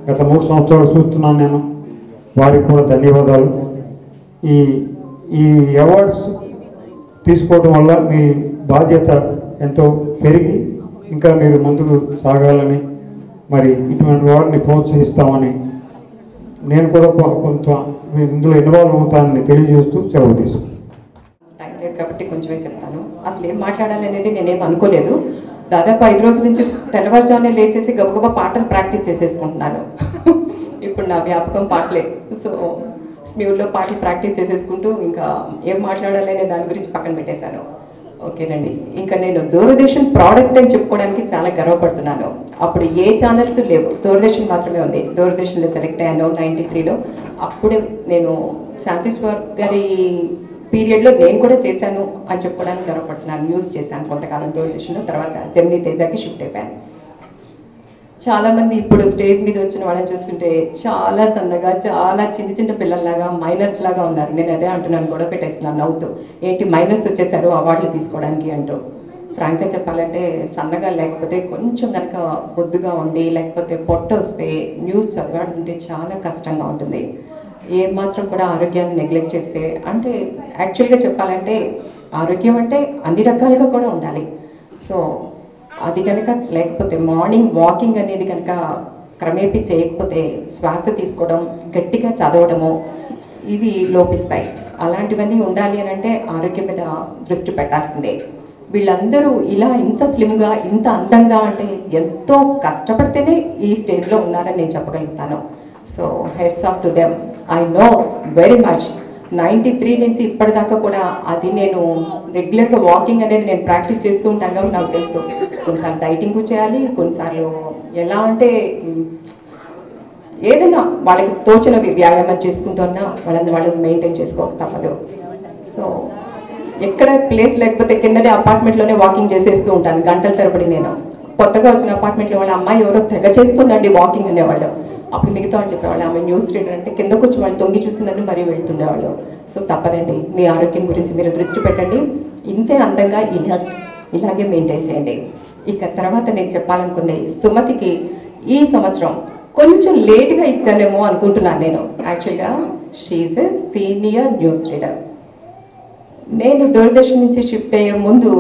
గత 3 సంవత్సరాలు చూస్తున్నాను నేను. వారికి కూడా ధన్యవాదాలు. ఈ అవార్డ్స్ తీసుకోవడం వల్ల మీ బాధ్యత ఎంతో పెరిగి ఇంకా మీరు ముందుకు సాగాలని, మరి ఇటువంటి వారిని ప్రోత్సహిస్తామని నేను కూడా కొంత ఇందులో ఇన్వాల్వ్ అవుతానని తెలియజేస్తూ సెలవు తీసుకుంటాను. టైం లేదు కాబట్టి కొంచెమే చెప్తాను. అసలు ఏం మాట్లాడాలి అనేది నేనేం అనుకోలేదు. దాదాపు 5 రోజుల నుంచి తెల్లవారుజామునే లేచేసి గబగబా పాటలు ప్రాక్టీస్ చేసేసుకుంటున్నాను. ఇప్పుడు నా వ్యాపకం పాటలే. సో స్మ్యూల్లో పాటలు ప్రాక్టీస్ చేసేసుకుంటూ ఇంకా ఏం మాట్లాడాలి అనే దాని గురించి పక్కన పెట్టేశాను. ఓకేనండి. ఇంకా నేను దూరదర్శన్ ప్రోడక్ట్ అని చెప్పుకోవడానికి చాలా గర్వపడుతున్నాను. అప్పుడు ఏ ఛానల్స్ లేవు, దూరదర్శన్ మాత్రమే ఉంది. దూరదర్శన్లో సెలెక్ట్ అయ్యాను 93లో. అప్పుడే నేను శాంతీశ్వర్ గారి పీరియడ్లో నేను కూడా చేశాను అని చెప్పుకోవడానికి గర్వపడుతున్నాను. న్యూస్ చేశాను కొంతకాలం దూరదర్శన్లో. తర్వాత జెమినీ తేజాకి షిఫ్ట్ అయిపోయాను. చాలామంది ఇప్పుడు స్టేజ్ మీద వచ్చిన వాళ్ళని చూస్తుంటే చాలా సన్నగా, చాలా చిన్న పిల్లల్లాగా, మైనర్స్ లాగా ఉన్నారు. నేను అదే అంటున్నాను, గొడవ పెట్టేస్తున్నాను నవ్వుతూ. ఏంటి మైనర్స్ వచ్చేసారు అవార్డులు తీసుకోవడానికి అంటూ. ఫ్రాంక్గా చెప్పాలంటే సన్నగా లేకపోతే కొంచెం కనుక బొద్దుగా ఉండి లేకపోతే పొట్ట వస్తే న్యూస్ చదవాలంటే చాలా కష్టంగా ఉంటుంది. ఏమాత్రం కూడా ఆరోగ్యాన్ని నెగ్లెక్ట్ చేస్తే, అంటే యాక్చువల్గా చెప్పాలంటే ఆరోగ్యం అంటే అన్ని రకాలుగా కూడా ఉండాలి. సో అది కనుక లేకపోతే మార్నింగ్ వాకింగ్ అనేది కనుక క్రమేపీ చేయకపోతే శ్వాస తీసుకోవడం, గట్టిగా చదవడము ఇవి లోపిస్తాయి. అలాంటివన్నీ ఉండాలి అని అంటే ఆరోగ్యం మీద దృష్టి పెట్టాల్సిందే. వీళ్ళందరూ ఇలా ఇంత స్లిమ్గా, ఇంత అందంగా అంటే ఎంతో కష్టపడితేనే ఈ స్టేజ్లో ఉన్నారని నేను చెప్పగలుగుతాను. So heads off to them. I know very much. 93 నుంచి ఇప్పటిదాకా కూడా అది నేను రెగ్యులర్గా వాకింగ్ అనేది నేను ప్రాక్టీస్ చేస్తూ ఉంటాను కాబట్టి నాకు తెలుసు. కొన్నిసార్లు డైటింగ్ చేయాలి, కొన్నిసార్లు ఎలా అంటే ఏదైనా వాళ్ళకి తోచిన వ్యాయామం చేసుకుంటున్నా వాళ్ళు మెయింటైన్ చేసుకోక తప్పదు. సో ఎక్కడ ప్లేస్ లేకపోతే కిందనే అపార్ట్మెంట్లోనే వాకింగ్ చేసేస్తూ ఉంటాను గంటల తరబడి. నేను కొత్తగా వచ్చిన అపార్ట్మెంట్లో వాళ్ళ అమ్మాయి ఎవరో తెగ చేస్తుందండి వాకింగ్ అనేవాళ్ళు. అప్పుడు మిగతా వాళ్ళు చెప్పేవాళ్ళు ఆమె న్యూస్ రీడర్ అంటే కిందకు వచ్చి వాళ్ళు తొంగి చూసిందని మరీ వెళ్తుండేవాళ్ళు. సో తప్పదండి, మీ ఆరోగ్యం గురించి మీరు దృష్టి పెట్టండి. ఇంతే అందంగా ఇలాగే మెయింటైన్ చేయండి. ఇక తర్వాత నేను చెప్పాలనుకుంది, సుమతికి ఈ సంవత్సరం కొంచెం లేట్గా ఇచ్చానేమో అనుకుంటున్నాను నేను. యాక్చువల్గా she a senior news reader. నేను దూరదర్శన్ నుంచి షిఫ్ట్ అయ్యే ముందు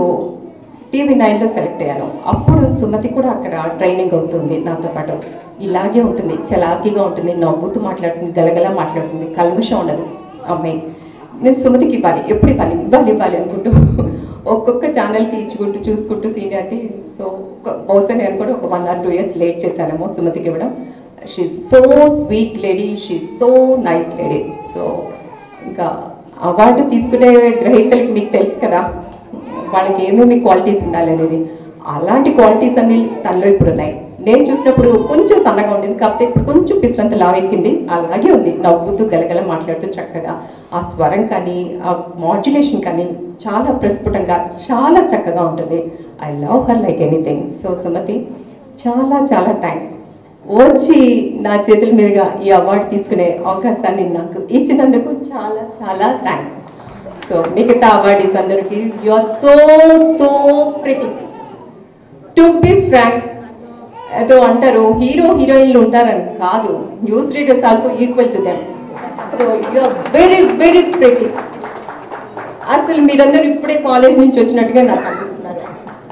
TV9లో సెలెక్ట్ అయ్యాను. అప్పుడు సుమతి కూడా అక్కడ ట్రైనింగ్ అవుతుంది నాతో పాటు. ఇలాగే ఉంటుంది, చలాకీగా ఉంటుంది, నవ్వుతూ మాట్లాడుతుంది, గలగలా మాట్లాడుతుంది, కల్మషం ఉండదు అమ్మాయి. నేను సుమతికి ఇవ్వాలి, ఎప్పుడు ఇవ్వాలి అనుకుంటూ ఒక్కొక్క ఛానల్కి ఇచ్చుకుంటూ చూసుకుంటూ సీనియారిటీ. సో బహుశా నేను కూడా ఒక 1 or 2 years లేట్ చేశానేమో సుమతికి ఇవ్వడం. She so sweet lady, she so nice lady. So ఇంకా అవార్డు తీసుకునే గ్రహీతలకి మీకు తెలుసు కదా వాళ్ళకి ఏమేమి క్వాలిటీస్ ఉండాలి అనేది. అలాంటి క్వాలిటీస్ అన్ని తనలో ఇప్పుడు ఉన్నాయి. నేను చూసినప్పుడు కొంచెం సన్నగా ఉండేది, కాకపోతే ఇప్పుడు కొంచెం పిసరంత లావెక్కింది. అలాగే ఉంది, నవ్వుతూ గలగల మాట్లాడుతూ చక్కగా. ఆ స్వరం కానీ ఆ మాడ్యులేషన్ కానీ చాలా ప్రస్ఫుటంగా చాలా చక్కగా ఉంటుంది. I love her like anything. So Sumathi చాలా చాలా థ్యాంక్స్. వచ్చి నా చేతుల మీదుగా ఈ అవార్డు తీసుకునే అవకాశాన్ని నాకు ఇచ్చినందుకు చాలా చాలా థ్యాంక్స్. సో మిగతా అవార్డీస్ అందరికీ you are so pretty. To be frank, ఏదో అంటారు హీరో హీరోయిన్లు ఉంటారని, కాదు, news readers also equal to them. So you are very pretty. అసలు మీరందరూ ఇప్పుడే కాలేజ్ నుంచి వచ్చినట్టుగా నాకు అనిపిస్తున్నారు.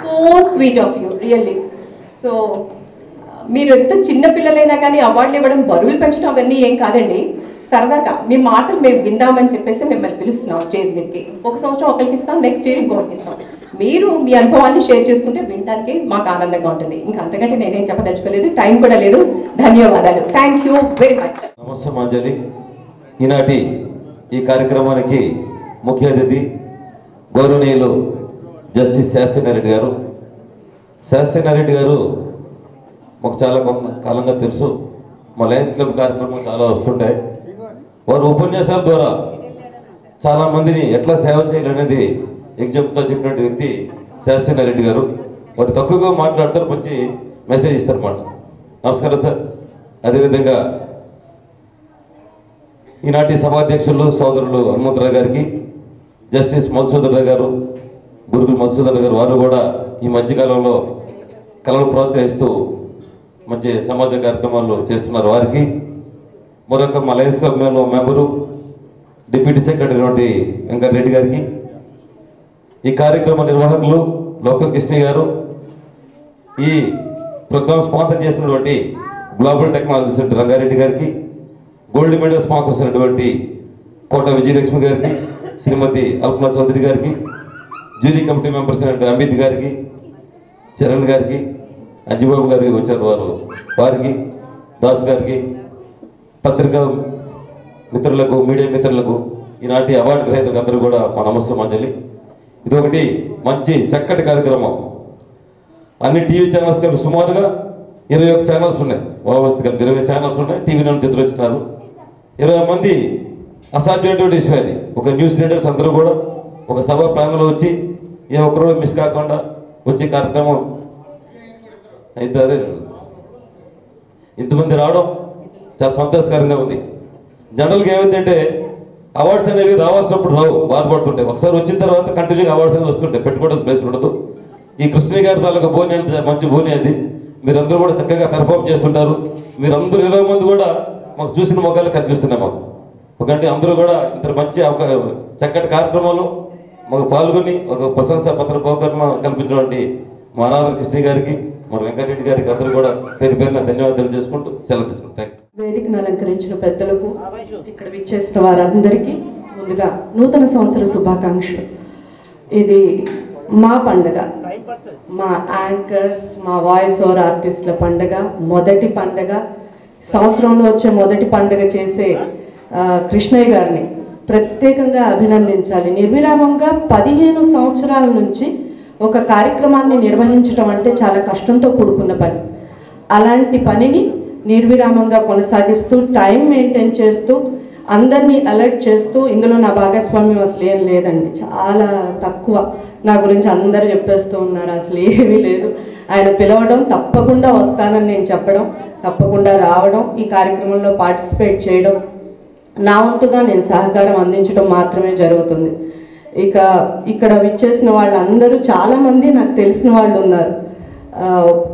So sweet of you really. So మీరు ఎంత చిన్న పిల్లలైనా కానీ అవార్డులు ఇవ్వడం, బరువులు పెంచడం అవన్నీ ఏం కాదండి. సరదాగా మీ మాటలు మేము విందామని చెప్పేసి మిమ్మల్ని పిలుస్తున్నాం స్టేజ్ మీదకి. ఒక సంవత్సరం ఒకరికి ఇస్తాం, నెక్స్ట్ ఇయర్ ఇంకొకరికి ఇస్తాం. మీరు మీ అనుభవాన్ని షేర్ చేసుకుంటే వినడానికి మాకు ఆనందంగా ఉంటుంది. ఇంకా అంతకంటే నేనేం చెప్పదలుచుకోలేదు, టైం కూడా లేదు. ధన్యవాదాలు. Thank you very much. నమస్తే మాంజలి. ఈనాటి ఈ కార్యక్రమానికి ముఖ్య అతిథి గౌరవనీయులు జస్టిస్ శాస్త్రీనారెడ్డి గారు. శాస్త్రీనారెడ్డి గారు మాకు చాలా కాలంగా తెలుసు. మా లయన్స్ క్లబ్ కార్యక్రమం చాలా వస్తుంటాయి. వారు ఉపన్యాసాల ద్వారా చాలామందిని ఎట్లా సేవ చేయాలనేది ఎగ్జాంపుల్తో చెప్పినట్టు వ్యక్తి శాస్త్రీనారెడ్డి గారు. వారు తక్కువగా మాట్లాడతారు, మంచి మెసేజ్ ఇస్తారన్నమాట. నమస్కారం సార్. అదేవిధంగా ఈనాటి సభాధ్యక్షులు సోదరులు హనుమంతరావు గారికి, జస్టిస్ మధుసూదన్ గారు, గురుగురు మధుసూదన్ గారు, వారు కూడా ఈ మధ్యకాలంలో కళను ప్రోత్సహిస్తూ మంచి సమాజ కార్యక్రమాలు చేస్తున్నారు. వారికి మరొక మా Lions Club member deputy secretary Venkatareddy గారికి, ఈ కార్యక్రమ నిర్వాహకులు లోకల్ కృష్ణ గారు, ఈ ప్రోగ్రామ్ స్పాన్సర్ చేసినటువంటి గ్లోబల్ టెక్నాలజీ సెంటర్ రంగారెడ్డి గారికి, గోల్డ్ మెడల్ స్పాన్సర్ చేసినటువంటి కోట విజయలక్ష్మి గారికి, శ్రీమతి అల్పనా చౌదరి గారికి, జ్యూరీ కమిటీ మెంబర్స్ అయినటువంటి అమిత్ గారికి, చరణ్ గారికి, అంజిబాబు గారికి వచ్చారు వారికి, దాస్ గారికి, పత్రికా మిత్రులకు, మీడియా మిత్రులకు, ఈనాటి అవార్డు గ్రహీతలకు అందరూ కూడా మా నమస్తే మాంజలి. ఇదొకటి మంచి చక్కటి కార్యక్రమం. అన్ని టీవీ ఛానల్స్ కలిపి సుమారుగా 21 ఛానల్స్ ఉన్నాయి. ఓవస్థ కలిపి 20 ఛానల్స్ ఉన్నాయి. టీవీ నుండి చిత్రం వచ్చినారు. 20 మంది అసాధ్యమైనటువంటి విషయం అది. ఒక న్యూస్ రీడర్స్ అందరూ కూడా ఒక సభ ప్రాంగణంలో వచ్చి ఏ ఒక్కరోజు మిస్ కాకుండా వచ్చే కార్యక్రమం అయితే అదే ఇంతమంది రావడం చాలా సంతోషకరంగా ఉంది. జనరల్గా ఏమైందంటే అవార్డ్స్ అనేవి రావాల్సినప్పుడు రావు, బాధపడుతుంటాయి. ఒకసారి వచ్చిన తర్వాత కంటిన్యూగా అవార్డ్స్ అనేవి వస్తుంటాయి, పెట్టుకోవడం ప్లేస్ ఉండదు. ఈ కృష్ణ గారి తాలూకా బోని అంటే మంచి బోని అది. మీరందరూ కూడా చక్కగా పెర్ఫామ్ చేస్తుంటారు. మీరందరూ 20 మంది కూడా మాకు చూసిన మొక్కలు కనిపిస్తున్నాయి మాకు. ఒకటి అందరూ కూడా ఇంత మంచి చక్కటి కార్యక్రమంలో మాకు పాల్గొని ఒక ప్రశంసా పత్ర బహుకరణ కల్పించినటువంటి మా ఆరాధన కృష్ణ గారికి, మన వెంకటరెడ్డి గారికి అందరూ కూడా పేరు పేరున ధన్యవాదాలు చేసుకుంటూ సెలవు తీసుకుంటాం. వేదికను అలంకరించిన పెద్దలకు, ఇక్కడ విచ్చేసిన వారందరికీ ముందుగా నూతన సంవత్సర శుభాకాంక్షలు. ఇది మా పండుగ, మా యాంకర్స్, మా వాయిస్ ఓవర్ ఆర్టిస్టుల పండుగ, మొదటి పండుగ. సంవత్సరంలో వచ్చే మొదటి పండుగ చేసే కృష్ణయ్య గారిని ప్రత్యేకంగా అభినందించాలి. నిర్విరామంగా 15 సంవత్సరాల నుంచి ఒక కార్యక్రమాన్ని నిర్వహించడం అంటే చాలా కష్టంతో కూడుకున్న పని. అలాంటి పనిని నిర్విరామంగా కొనసాగిస్తూ, టైం మెయింటైన్ చేస్తూ, అందరినీ అలర్ట్ చేస్తూ, ఇందులో నా భాగస్వామ్యం అసలు ఏం లేదండి, చాలా తక్కువ. నా గురించి అందరూ చెప్పేస్తూ ఉన్నారు, అసలు ఏమీ లేదు. ఆయన పిలవడం, తప్పకుండా వస్తానని నేను చెప్పడం, తప్పకుండా రావడం, ఈ కార్యక్రమంలో పార్టిసిపేట్ చేయడం, నా వంతుగా నేను సహకారం అందించడం మాత్రమే జరుగుతుంది. ఇక ఇక్కడ విచ్చేసిన వాళ్ళందరూ చాలామంది నాకు తెలిసిన వాళ్ళు ఉన్నారు.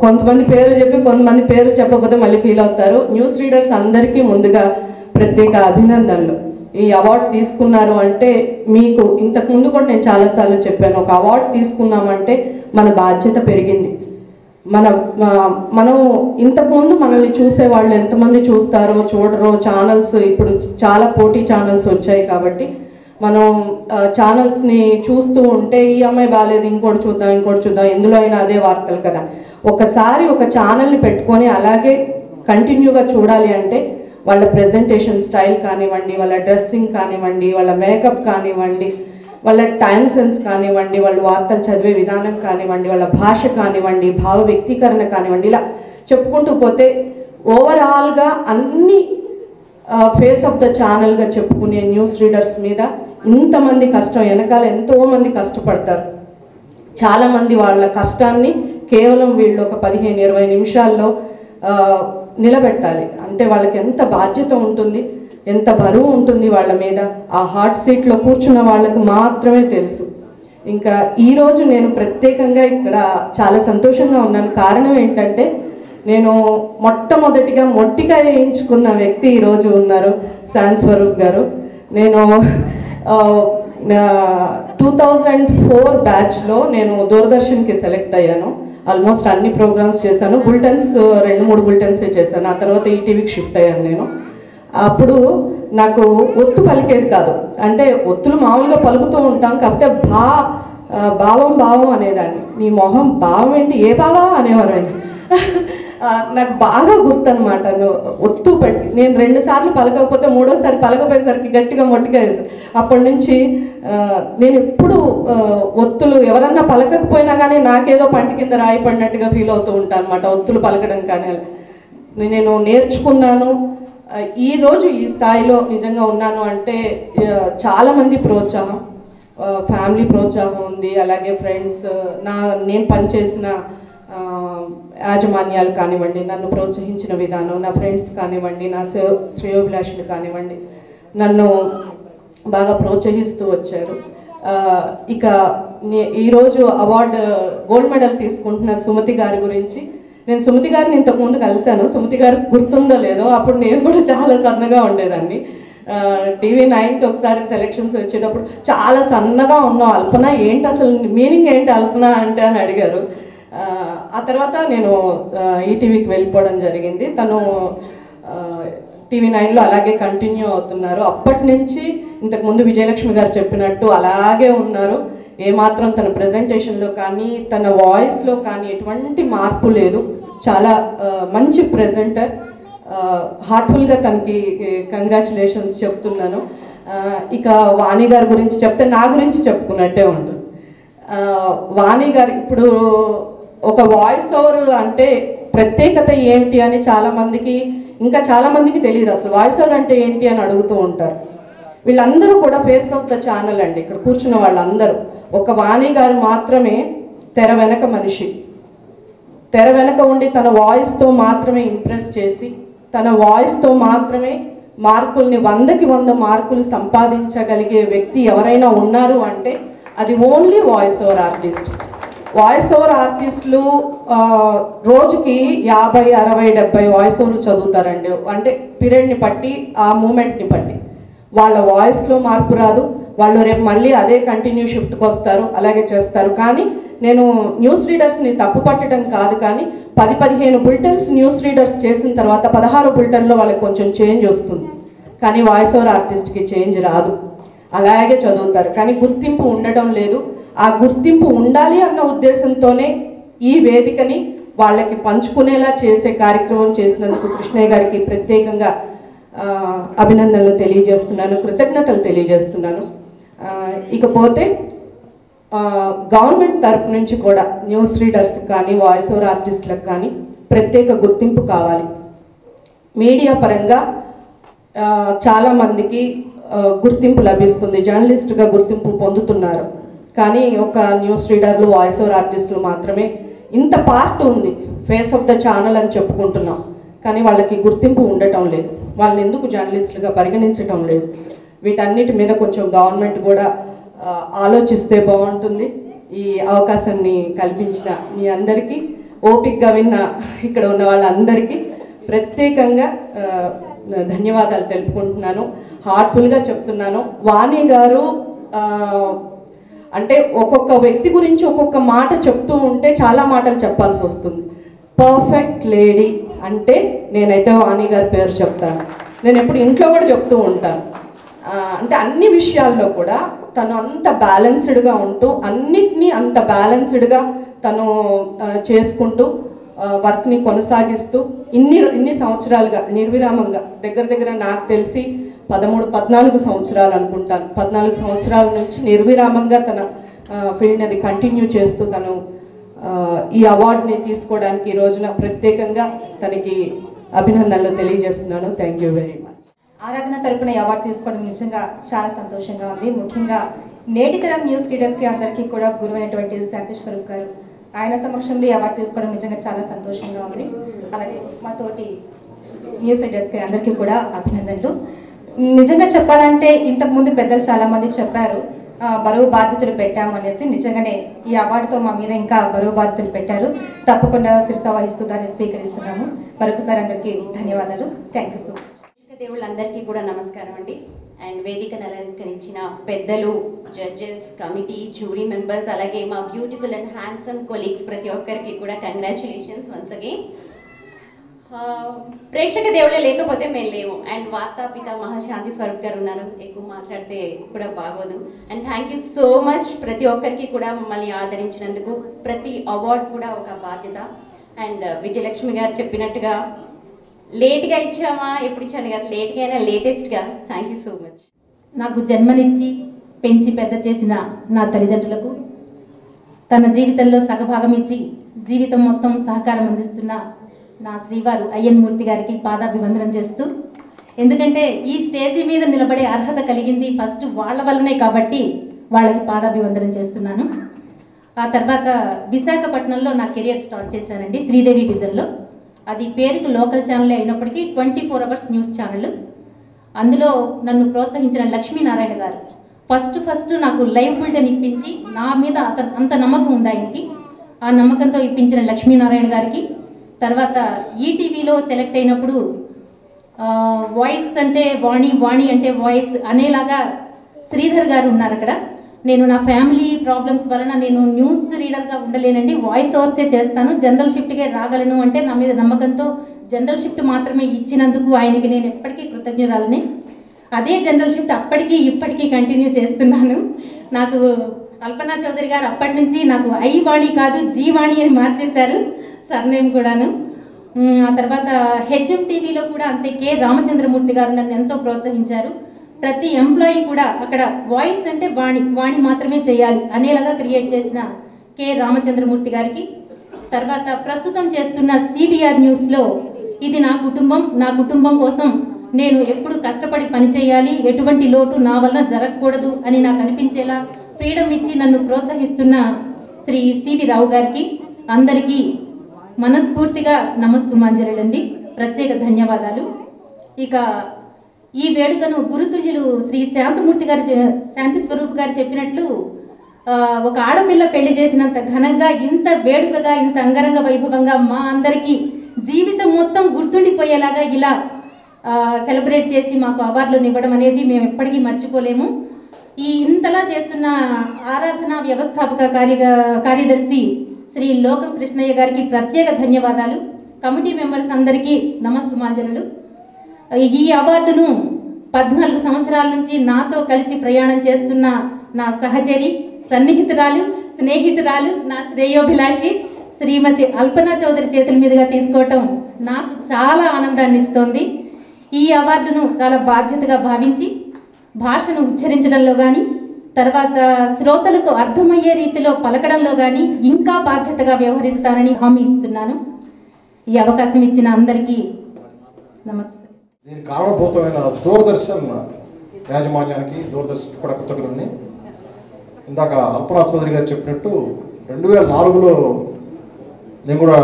కొంతమంది పేరు చెప్పి కొంతమంది పేరు చెప్పకపోతే మళ్ళీ ఫీల్ అవుతారు. న్యూస్ రీడర్స్ అందరికీ ముందుగా ప్రత్యేక అభినందనలు. ఈ అవార్డు తీసుకున్నారు అంటే మీకు ఇంతకుముందు కూడా నేను చాలాసార్లు చెప్పాను, ఒక అవార్డు తీసుకున్నామంటే మన బాధ్యత పెరిగింది. మనం ఇంతకుముందు మనల్ని చూసే వాళ్ళు ఎంతమంది చూస్తారో చూడరో, ఛానల్స్ ఇప్పుడు చాలా పోటీ ఛానల్స్ వచ్చాయి కాబట్టి మనం ఛానల్స్ని చూస్తూ ఉంటే ఈ అమ్మాయి బాగాలేదు, ఇంకోటి చూద్దాం, ఎందులో అయినా అదే వార్తలు కదా. ఒకసారి ఒక ఛానల్ని పెట్టుకొని అలాగే కంటిన్యూగా చూడాలి అంటే వాళ్ళ ప్రెజెంటేషన్ స్టైల్ కానివ్వండి, వాళ్ళ డ్రెస్సింగ్ కానివ్వండి, వాళ్ళ మేకప్ కానివ్వండి, వాళ్ళ టైం సెన్స్ కానివ్వండి, వాళ్ళు వార్తలు చదివే విధానం కానివ్వండి, వాళ్ళ భాష కానివ్వండి, భావ వ్యక్తీకరణ కానివ్వండి, ఇలా చెప్పుకుంటూ పోతే ఓవరాల్గా అన్ని ఫేస్ ఆఫ్ ద ఛానల్గా చెప్పుకునే న్యూస్ రీడర్స్ మీద ఇంతమంది కష్టం, వెనకాల ఎంతోమంది కష్టపడతారు. చాలామంది వాళ్ళ కష్టాన్ని కేవలం వీళ్ళు ఒక 15-20 నిమిషాల్లో నిలబెట్టాలి అంటే వాళ్ళకి ఎంత బాధ్యత ఉంటుంది, ఎంత బరువు ఉంటుంది వాళ్ళ మీద. ఆ హాట్ సీట్లో కూర్చున్న వాళ్ళకు మాత్రమే తెలుసు. ఇంకా ఈరోజు నేను ప్రత్యేకంగా ఇక్కడ చాలా సంతోషంగా ఉన్నాను. కారణం ఏంటంటే నేను మొట్టమొదటిగా మొట్టికాయ వేయించుకున్న వ్యక్తి ఈరోజు ఉన్నారు, శాన్ స్వరూప్ గారు. నేను 2004 బ్యాచ్లో నేను దూరదర్శన్కి సెలెక్ట్ అయ్యాను. ఆల్మోస్ట్ అన్ని ప్రోగ్రామ్స్ చేశాను. బులెటిన్స్ 2-3 బులెటిన్సే చేశాను. ఆ తర్వాత ఈటీవీకి షిఫ్ట్ అయ్యాను నేను. అప్పుడు నాకు ఒత్తు పలికేది కాదు. అంటే ఒత్తులు మామూలుగా పలుకుతూ ఉంటాం, కాకపోతే భావం అనేదాన్ని. నీ మొహం భావం ఏంటి, ఏ భావా అనేవారు ఆయన. నాకు బాగా గుర్తనమాట. ఒత్తు పెట్టి నేను 2 సార్లు పలకకపోతే 3వసారి పలకపోయేసరికి గట్టిగా మొట్టిగా వేసాను. అప్పటి నుంచి నేను ఎప్పుడు ఒత్తులు ఎవరన్నా పలకకపోయినా కానీ నాకేదో పంట కింద రాయి పడినట్టుగా ఫీల్ అవుతూ ఉంటాను అనమాట. ఒత్తులు పలకడం కానీ నేను నేర్చుకున్నాను. ఈరోజు ఈ స్థాయిలో నిజంగా ఉన్నాను అంటే చాలామంది ప్రోత్సాహం, ఫ్యామిలీ ప్రోత్సాహం ఉంది, అలాగే ఫ్రెండ్స్, నేను పనిచేసిన యాజమాన్యాలు కానివ్వండి, నన్ను ప్రోత్సహించిన విధానం, నా ఫ్రెండ్స్ కానివ్వండి, నా శ్రేయోభిలాషులు కానివ్వండి, నన్ను బాగా ప్రోత్సహిస్తూ వచ్చారు. ఇక ఈరోజు అవార్డు గోల్డ్ మెడల్ తీసుకుంటున్న సుమతి గారి గురించి, నేను సుమతి గారిని ఇంతకుముందు కలిశాను. సుమతి గారికి గుర్తుందో లేదో, అప్పుడు నేను కూడా చాలా సన్నగా ఉండేదాన్ని. TV9కి ఒకసారి సెలక్షన్స్ వచ్చేటప్పుడు చాలా సన్నగా ఉన్నావు అల్పన, ఏంటి అసలు మీనింగ్ ఏంటి అల్పన అంటే అని అడిగారు. ఆ తర్వాత నేను ఈటీవీకి వెళ్ళిపోవడం జరిగింది. తను TV9లో అలాగే కంటిన్యూ అవుతున్నారు. అప్పటి నుంచి ఇంతకుముందు విజయలక్ష్మి గారు చెప్పినట్టు అలాగే ఉన్నారు. ఏమాత్రం తన ప్రజెంటేషన్లో కానీ తన వాయిస్లో కానీ ఎటువంటి మార్పు లేదు. చాలా మంచి ప్రెజెంటర్. హార్ట్ఫుల్గా తనకి కంగ్రాచులేషన్స్ చెప్తున్నాను. ఇక వాణి గారి గురించి చెప్తే నా గురించి చెప్పుకున్నట్టే ఉంటుంది. వాణి గారు ఇప్పుడు ఒక వాయిస్ ఓవర్ అంటే ప్రత్యేకత ఏంటి అని చాలామందికి తెలియదు. అసలు వాయిస్ ఓవర్ అంటే ఏంటి అని అడుగుతూ ఉంటారు. వీళ్ళందరూ కూడా ఫేస్ ఆఫ్ ద ఛానల్ అండి. ఇక్కడ కూర్చున్న వాళ్ళందరూ ఒక వాణి గారు మాత్రమే తెర వెనక మనిషి. తెర వెనక ఉండి తన వాయిస్తో మాత్రమే ఇంప్రెస్ చేసి, తన వాయిస్తో మాత్రమే మార్కుల్ని 100కి 100 మార్కులు సంపాదించగలిగే వ్యక్తి ఎవరైనా ఉన్నారు అంటే అది only voice over artist. Voice over ఆర్టిస్టులు రోజుకి 50, 60, 70 వాయిస్ ఓవర్లు చదువుతారండి. అంటే పీరియడ్ని బట్టి, ఆ మూమెంట్ని బట్టి. వాళ్ళ వాయిస్లో మార్పు రాదు. వాళ్ళు రేపు మళ్ళీ అదే కంటిన్యూ షిఫ్ట్కి వస్తారు, అలాగే చేస్తారు. కానీ నేను న్యూస్ రీడర్స్ని తప్పు పట్టడం కాదు, కానీ 10-15 బులెటిన్స్ న్యూస్ రీడర్స్ చేసిన తర్వాత 16 బులెటిన్లో వాళ్ళకి కొంచెం చేంజ్ వస్తుంది. కానీ వాయిస్ ఓవర్ ఆర్టిస్ట్కి చేంజ్ రాదు, అలాగే చదువుతారు. కానీ గుర్తింపు ఉండటం లేదు. ఆ గుర్తింపు ఉండాలి అన్న ఉద్దేశంతోనే ఈ వేదికని వాళ్ళకి పంచుకునేలా చేసే కార్యక్రమం చేసినందుకు కృష్ణయ్య గారికి ప్రత్యేకంగా అభినందనలు తెలియజేస్తున్నాను, కృతజ్ఞతలు తెలియజేస్తున్నాను. ఇకపోతే గవర్నమెంట్ తరపు నుంచి కూడా న్యూస్ రీడర్స్ కానీ వాయిస్ ఓవర్ ఆర్టిస్టులకు కానీ ప్రత్యేక గుర్తింపు కావాలి. మీడియా పరంగా చాలామందికి గుర్తింపు లభిస్తుంది, జర్నలిస్టుగా గుర్తింపు పొందుతున్నారు. కానీ ఒక న్యూస్ రీడర్లు, వాయిస్ ఓవర్ ఆర్టిస్టులు మాత్రమే ఇంత పార్ట్ ఉంది, ఫేస్ ఆఫ్ ద ఛానల్ అని చెప్పుకుంటున్నాం. కానీ వాళ్ళకి గుర్తింపు ఉండటం లేదు, వాళ్ళని ఎందుకు జర్నలిస్టులుగా పరిగణించటం లేదు. వీటన్నిటి మీద కొంచెం గవర్నమెంట్ కూడా ఆలోచిస్తే బాగుంటుంది. ఈ అవకాశాన్ని కల్పించిన మీ అందరికీ, ఓపికగా విన్న ఇక్కడ ఉన్న వాళ్ళందరికీ ప్రత్యేకంగా ధన్యవాదాలు తెలుపుకుంటున్నాను. హార్ట్ఫుల్గా చెప్తున్నాను. వాణి గారు అంటే ఒక్కొక్క వ్యక్తి గురించి ఒక్కొక్క మాట చెప్తూ ఉంటే చాలా మాటలు చెప్పాల్సి వస్తుంది. పర్ఫెక్ట్ లేడీ అంటే నేనైతే వాణి గారి పేరు చెప్తాను. నేను ఎప్పుడు ఇంట్లో కూడా చెప్తూ ఉంటాను. అంటే అన్ని విషయాల్లో కూడా తను అంత బ్యాలెన్స్డ్గా ఉంటూ, అన్నిటినీ అంత బ్యాలెన్స్డ్గా తను చేసుకుంటూ వర్క్ని కొనసాగిస్తూ ఇన్ని సంవత్సరాలుగా నిర్విరామంగా, దగ్గర నాకు తెలిసి 13-14 సంవత్సరాలు అనుకుంటాను, 14 సంవత్సరాల నుంచి నిర్విరామంగా తన ఫీల్డ్ అది కంటిన్యూ చేస్తూ తను ఈ అవార్డుని తీసుకోవడానికి ఈ రోజున ప్రత్యేకంగా తనకి అభినందనలు తెలియజేస్తున్నాను. Thank you very much. ఆరాధన తరపున ఈ అవార్డు తీసుకోవడం నిజంగా చాలా సంతోషంగా ఉంది. ముఖ్యంగా నేటి తరం న్యూస్ రీడర్స్కి అందరికీ కూడా గురువైనటువంటి శాంతి స్వరూప్ గారు, ఆయన సమక్షంలో ఈ అవార్డు తీసుకోవడం నిజంగా చాలా సంతోషంగా ఉంది. అలాగే మా తోటి న్యూస్ రీడర్స్కి అందరికీ కూడా అభినందనలు. నిజంగా చెప్పాలంటే ఇంతకుముందు పెద్దలు చాలామంది చెప్పారు బరువు బాధ్యతలు పెట్టాము అనేసి. నిజంగానే ఈ అవార్డుతో మా మీద ఇంకా బరువు బాధ్యతలు పెట్టారు. తప్పకుండా శిరస వహిస్తూ దాన్ని స్వీకరిస్తున్నాము. మరొకసారి అందరికీ ధన్యవాదాలు. Thank you so much. దేవుళ్ళందరికీ కూడా నమస్కారం అండి. అండ్ వేదికను అలంకరించిన పెద్దలు, జడ్జెస్, కమిటీ, జ్యూరీ మెంబర్స్, అలాగే మా బ్యూటిఫుల్ అండ్ హ్యాండ్సమ్ కొలీగ్స్ ప్రతి ఒక్కరికి కూడా కంగ్రాచులేషన్స్ వన్స్ అగైన్. ప్రేక్షక దేవుళ్ళే లేకపోతే మేము లేవు. అండ్ వార్తాపిత మహాశాంతి స్వరూప్ గారు ఉన్నారు, ఎక్కువ మాట్లాడితే కూడా బాగోదు. And thank you so much ప్రతి ఒక్కరికి కూడా మమ్మల్ని ఆదరించినందుకు. ప్రతి అవార్డు కూడా ఒక బాధ్యత. అండ్ విజయలక్ష్మి గారు చెప్పినట్టుగా లేట్గా ఇచ్చామా, ఎప్పుడు ఇచ్చాను కదా, లేట్గా అయినా లేటెస్ట్గా. Thank you so much. నాకు జన్మనిచ్చి పెంచి పెద్ద చేసిన నా తల్లిదండ్రులకు, తన జీవితంలో సగభాగం ఇచ్చి జీవితం మొత్తం సహకారం అందిస్తున్న నా శ్రీవారు అయ్యన్ మూర్తి గారికి పాదాభివందనం చేస్తూ, ఎందుకంటే ఈ స్టేజీ మీద నిలబడే అర్హత కలిగింది ఫస్ట్ వాళ్ళ వల్లనే కాబట్టి వాళ్ళకి పాదాభివందనం చేస్తున్నాను. ఆ తర్వాత విశాఖపట్నంలో నా కెరియర్ స్టార్ట్ చేశానండి, శ్రీదేవి విజన్లో. అది పేరుకు లోకల్ ఛానల్ అయినప్పటికీ 24 hours న్యూస్ ఛానల్. అందులో నన్ను ప్రోత్సహించిన లక్ష్మీనారాయణ గారు ఫస్ట్ నాకు లైవ్ బులెటిన్ ఇప్పించి, నా మీద అంత నమ్మకం ఉంది ఆయనకి, ఆ నమ్మకంతో ఇప్పించిన లక్ష్మీనారాయణ గారికి, తర్వాత ఈటీవీలో సెలెక్ట్ అయినప్పుడు వాయిస్ అంటే వాణి, వాణి అంటే వాయిస్ అనేలాగా శ్రీధర్ గారు ఉన్నారు అక్కడ. నేను నా ఫ్యామిలీ ప్రాబ్లమ్స్ వలన నేను న్యూస్ రీడర్గా ఉండలేనండి, వాయిస్ ఓవర్సే చేస్తాను, జనరల్ షిఫ్ట్కే రాగలను అంటే నా మీద నమ్మకంతో జనరల్ షిఫ్ట్ మాత్రమే ఇచ్చినందుకు ఆయనకి నేను ఎప్పటికీ కృతజ్ఞురాలని. అదే జనరల్ షిఫ్ట్ అప్పటికీ ఇప్పటికీ కంటిన్యూ చేస్తున్నాను. నాకు అల్పనా చౌదరి గారు అప్పటి నుంచి నాకు ఐ వాణి కాదు జీ వాణి అని మార్చేశారు సర్నేమ్ కూడాను. ఆ తర్వాత హెచ్ఎం టీవీలో కూడా అంతే, కె రామచంద్రమూర్తి గారు నన్ను ఎంతో ప్రోత్సహించారు. ప్రతి ఎంప్లాయీ కూడా అక్కడ వాయిస్ అంటే వాణి, వాణి మాత్రమే చేయాలి అనేలాగా క్రియేట్ చేసిన కె రామచంద్రమూర్తి గారికి, తర్వాత ప్రస్తుతం చేస్తున్న సిబిఆర్ న్యూస్లో ఇది నా కుటుంబం, నా కుటుంబం కోసం నేను ఎప్పుడు కష్టపడి పనిచేయాలి, ఎటువంటి లోటు నా వల్ల జరగకూడదు అని నాకు అనిపించేలా ఫ్రీడమ్ ఇచ్చి నన్ను ప్రోత్సహిస్తున్న శ్రీ సివి రావు గారికి అందరికీ మనస్ఫూర్తిగా నమస్సుమాంజలండి, ప్రత్యేక ధన్యవాదాలు. ఇక ఈ వేడుకను గురుతుల్యులు శ్రీ శాంతమూర్తి గారు, శాంతి స్వరూప్ గారు చెప్పినట్లు ఒక ఆడపిల్ల పెళ్లి చేసినంత ఘనంగా, ఇంత వేడుకగా, ఇంత అంగరంగ వైభవంగా మా అందరికీ జీవితం మొత్తం గుర్తుండిపోయేలాగా ఇలా సెలబ్రేట్ చేసి మాకు అవార్డులను ఇవ్వడం అనేది మేము ఎప్పటికీ మర్చిపోలేము. ఈ ఇంతలా చేస్తున్న ఆరాధన వ్యవస్థాపక కార్యదర్శి శ్రీ లోకం కృష్ణయ్య గారికి ప్రత్యేక ధన్యవాదాలు. కమిటీ మెంబర్స్ అందరికీ నమస్సుమాంజలు. ఈ అవార్డును 14 సంవత్సరాల నుంచి నాతో కలిసి ప్రయాణం చేస్తున్న నా సహచరి, సన్నిహితురాలు, స్నేహితురాలు, నా శ్రేయోభిలాషి శ్రీమతి అల్పనా చౌదరి చేతుల మీదుగా తీసుకోవటం నాకు చాలా ఆనందాన్ని ఇస్తోంది. ఈ అవార్డును చాలా బాధ్యతగా భావించి భాషను ఉచ్చరించడంలో కానీ, తర్వాత శ్రోతలకు అర్థమయ్యే రీతిలో పలకడంలో కానీ ఇంకా బాధ్యతగా వ్యవహరిస్తానని హామీ ఇస్తున్నాను. ఈ అవకాశం ఇచ్చిన అందరికీ నమస్తే. దీనికి కారణభూతమైన దూరదర్శన్ యాజమాన్యానికి, దూరదర్శన్ కూడా కృతజ్ఞుడిని. ఇందాక అల్పనా చౌదరి గారు చెప్పినట్టు 2004లో నేను కూడా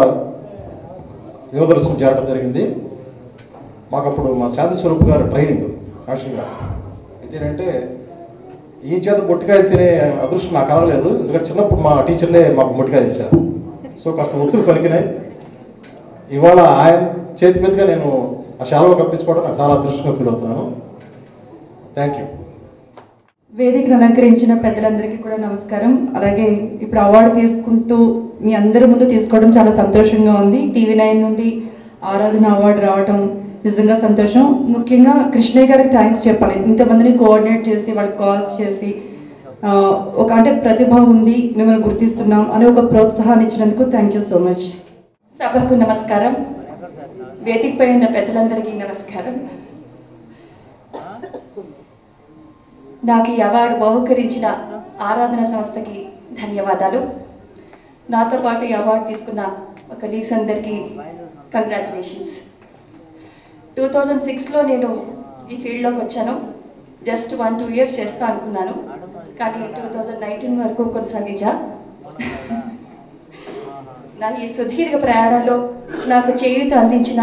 యువదర్శన్ చేరడం జరిగింది. మాకు అప్పుడు మా శాంతి స్వరూప్ గారు ట్రైనింగ్ యాక్చువల్గా ఏంటంటే ఈ చేత మొట్టికాయలు తినే అదృష్టం నాకు కలగలేదు, ఎందుకంటే చిన్నప్పుడు మా టీచర్నే మాకు మొట్టికాయలు చేశారు. సో కాస్త ఒత్తులు పలికినాయి. ఇవాళ ఆయన చేతి మీదుగా నేను ఆ శాలువా కప్పించుకోవడం నాకు చాలా అదృష్టంగా ఫీల్ అవుతున్నాను. Thank you. వేదికను అలంకరించిన పెద్దలందరికీ కూడా నమస్కారం. అలాగే ఇప్పుడు అవార్డు తీసుకుంటూ మీ అందరి ముందు తీసుకోవడం చాలా సంతోషంగా ఉంది. TV9 నుండి ఆరాధన అవార్డు రావడం నిజంగా సంతోషం. ముఖ్యంగా కృష్ణయ్య గారికి థ్యాంక్స్ చెప్పాలి. ఇంతమందిని కోఆర్డినేట్ చేసి వాళ్ళకి కాల్స్ చేసి ఒక అంటే ప్రతిభ ఉంది, మిమ్మల్ని గుర్తిస్తున్నాం అని ఒక ప్రోత్సాహాన్ని ఇచ్చినందుకు థ్యాంక్ యూ సో మచ్. సభకు నమస్కారం, వేదికపై ఉన్న పెద్దలందరికీ నమస్కారం. నాకు ఈ అవార్డు బహుకరించిన ఆరాధన సంస్థకి ధన్యవాదాలు. నాతో పాటు ఈ అవార్డు తీసుకున్న ఒక లీగ్స్ అందరికీ కంగ్రాచులేషన్స్. 2006లో నేను ఈ ఫీల్డ్లోకి వచ్చాను. జస్ట్ 1-2 years చేస్తా అనుకున్నాను, కానీ 2019 వరకు కొనసాగించా. నా ఈ సుదీర్ఘ ప్రయాణంలో నాకు చేయూత అందించిన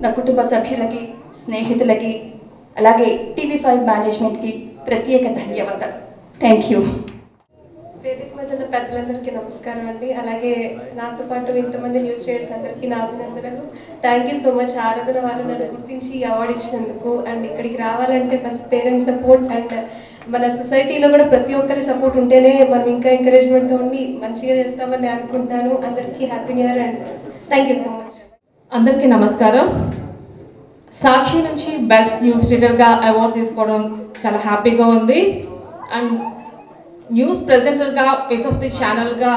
నా కుటుంబ సభ్యులకి, స్నేహితులకి, అలాగే TV5 మేనేజ్మెంట్కి ప్రత్యేక ధన్యవాదాలు. Thank you. వేదిక మీద ఉన్న పెద్దలందరికీ నమస్కారం అండి. అలాగే నాతో పాటు ఇంతమంది న్యూస్ రీడర్స్ అందరికీ నా అభినందనలు. Thank you so much. ఆరాధన వాళ్ళు నన్ను గుర్తించి అవార్డు ఇచ్చినందుకు. అండ్ ఇక్కడికి రావాలంటే ఫస్ట్ పేరెంట్స్ సపోర్ట్ అండ్ మన సొసైటీలో కూడా ప్రతి ఒక్కరి సపోర్ట్ ఉంటేనే మనం ఇంకా ఎంకరేజ్మెంట్తో ఉండి మంచిగా చేస్తామని అనుకుంటాను. అందరికీ happy new year and thank you so much. అందరికీ నమస్కారం. సాక్షి నుంచి బెస్ట్ న్యూస్ రీడర్గా అవార్డు తీసుకోవడం చాలా హ్యాపీగా ఉంది. అండ్ న్యూస్ ప్రెజెంటర్గా ఫేస్ ఆఫ్ ది ఛానల్గా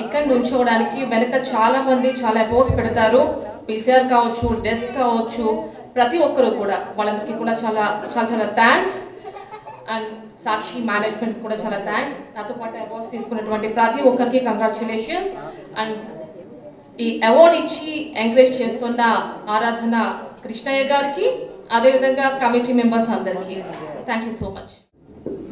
ఇక్కడ నుంచోవడానికి వెనక చాలామంది చాలా ఎఫర్ట్స్ పెడతారు. పీసీఆర్ కావచ్చు, డెస్క్ కావచ్చు, ప్రతి ఒక్కరు కూడా వాళ్ళందరికీ కూడా చాలా చాలా చాలా థ్యాంక్స్. అండ్ సాక్షి మేనేజ్మెంట్ కూడా చాలా థ్యాంక్స్. నాతో పాటు అవార్డ్స్ తీసుకున్నటువంటి ప్రతి ఒక్కరికి కంగ్రాచులేషన్స్. అండ్ ఈ అవార్డు ఇచ్చి ఎంకరేజ్ చేస్తున్న ఆరాధన కృష్ణయ్య గారికి, అదేవిధంగా కమిటీ మెంబర్స్ అందరికీ థ్యాంక్ యూ సో మచ్.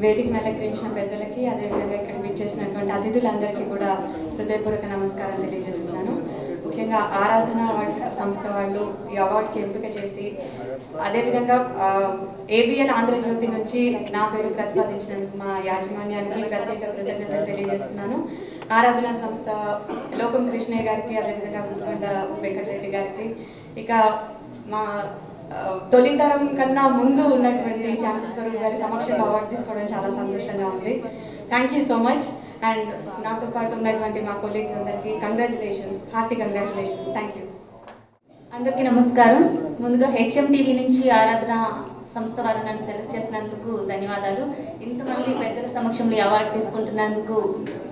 వేదికను అలంకరించిన పెద్దలకి, అదేవిధంగా ఇక్కడ విచ్చేసినటువంటి అతిథులందరికీ కూడా హృదయపూర్వక నమస్కారం తెలియజేస్తున్నాను. ముఖ్యంగా ఆరాధన సంస్థ వాళ్ళు ఈ అవార్డుకి ఎంపిక చేసి, అదేవిధంగా ఏబిఎన్ ఆంధ్రజ్యోతి నుంచి నా పేరు ప్రతిపాదించినందుకు మా యాజమాన్యానికి ప్రత్యేక కృతజ్ఞతలు తెలియజేస్తున్నాను. ఆరాధన సంస్థ లోకం కృష్ణయ్య గారికి, అదేవిధంగా గుడికొండ వెంకటరెడ్డి గారికి, ఇక మా తొలితరం కన్నా ముందు ఉన్నటువంటి శాంతిస్వరూప్ గారి సమక్షంలో అవార్డు తీసుకోవడం చాలా సంతోషంగా ఉంది. Thank you so much. And నాతో పాటు ఉన్నటువంటి మా కొలీగ్స్ అందరికీ congratulations, hearty congratulations. Thank you. అందరికీ నమస్కారం. ముందుగా హెచ్ఎం టీవీ నుంచి ఆరాధన సంస్థ వారు నన్ను సెలెక్ట్ చేసినందుకు ధన్యవాదాలు. ఇంతమంది పెద్దల సమక్షంలో అవార్డు తీసుకుంటున్నందుకు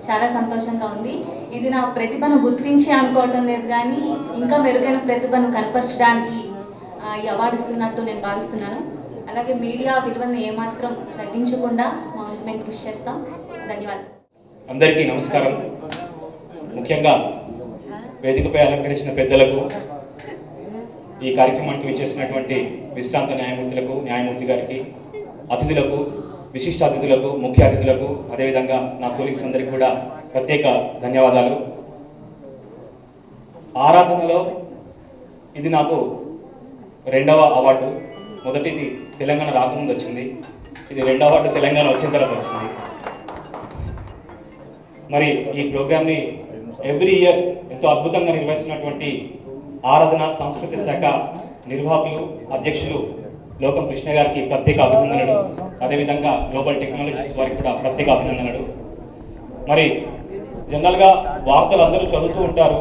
చాలా సంతోషంగా ఉంది. ఇది నా ప్రతిభను గుర్తించి అనుకోవటం లేదు, కానీ ఇంకా మెరుగైన ప్రతిభను కనపరచడానికి ఈ అవార్డు ఇస్తున్నట్టు నేను భావిస్తున్నాను. అలాగే మీడియా విలువలను ఏమాత్రం తగ్గించకుండా మేము కృషి చేస్తాం. ధన్యవాదాలు. అందరికీ నమస్కారం. ముఖ్యంగా వేదికపై అలంకరించిన పెద్దలకు, ఈ కార్యక్రమానికి విచ్చేసినటువంటి విశ్రాంత న్యాయమూర్తి గారికి, అతిథులకు, విశిష్ట అతిథులకు, ముఖ్య అతిథులకు, అదేవిధంగా నా కొలీగ్స్ అందరికీ కూడా ప్రత్యేక ధన్యవాదాలు. ఆరాధనలో ఇది నాకు 2వ అవార్డు. మొదటిది తెలంగాణ రాకముందు వచ్చింది, ఇది 2వ అవార్డు తెలంగాణ వచ్చిన తర్వాత వచ్చింది. మరి ఈ ప్రోగ్రామ్ని ఎవ్రీ ఇయర్ ఎంతో అద్భుతంగా నిర్వహిస్తున్నటువంటి ఆరాధన సంస్కృతి శాఖ నిర్వాహకులు, అధ్యక్షులు లోకం కృష్ణ గారికి ప్రత్యేక అభినందనలు. అదేవిధంగా గ్లోబల్ టెక్నాలజీస్ వారికి కూడా ప్రత్యేక అభినందనలు. మరి జనరల్గా వార్తలు అందరూ చదువుతూ ఉంటారు,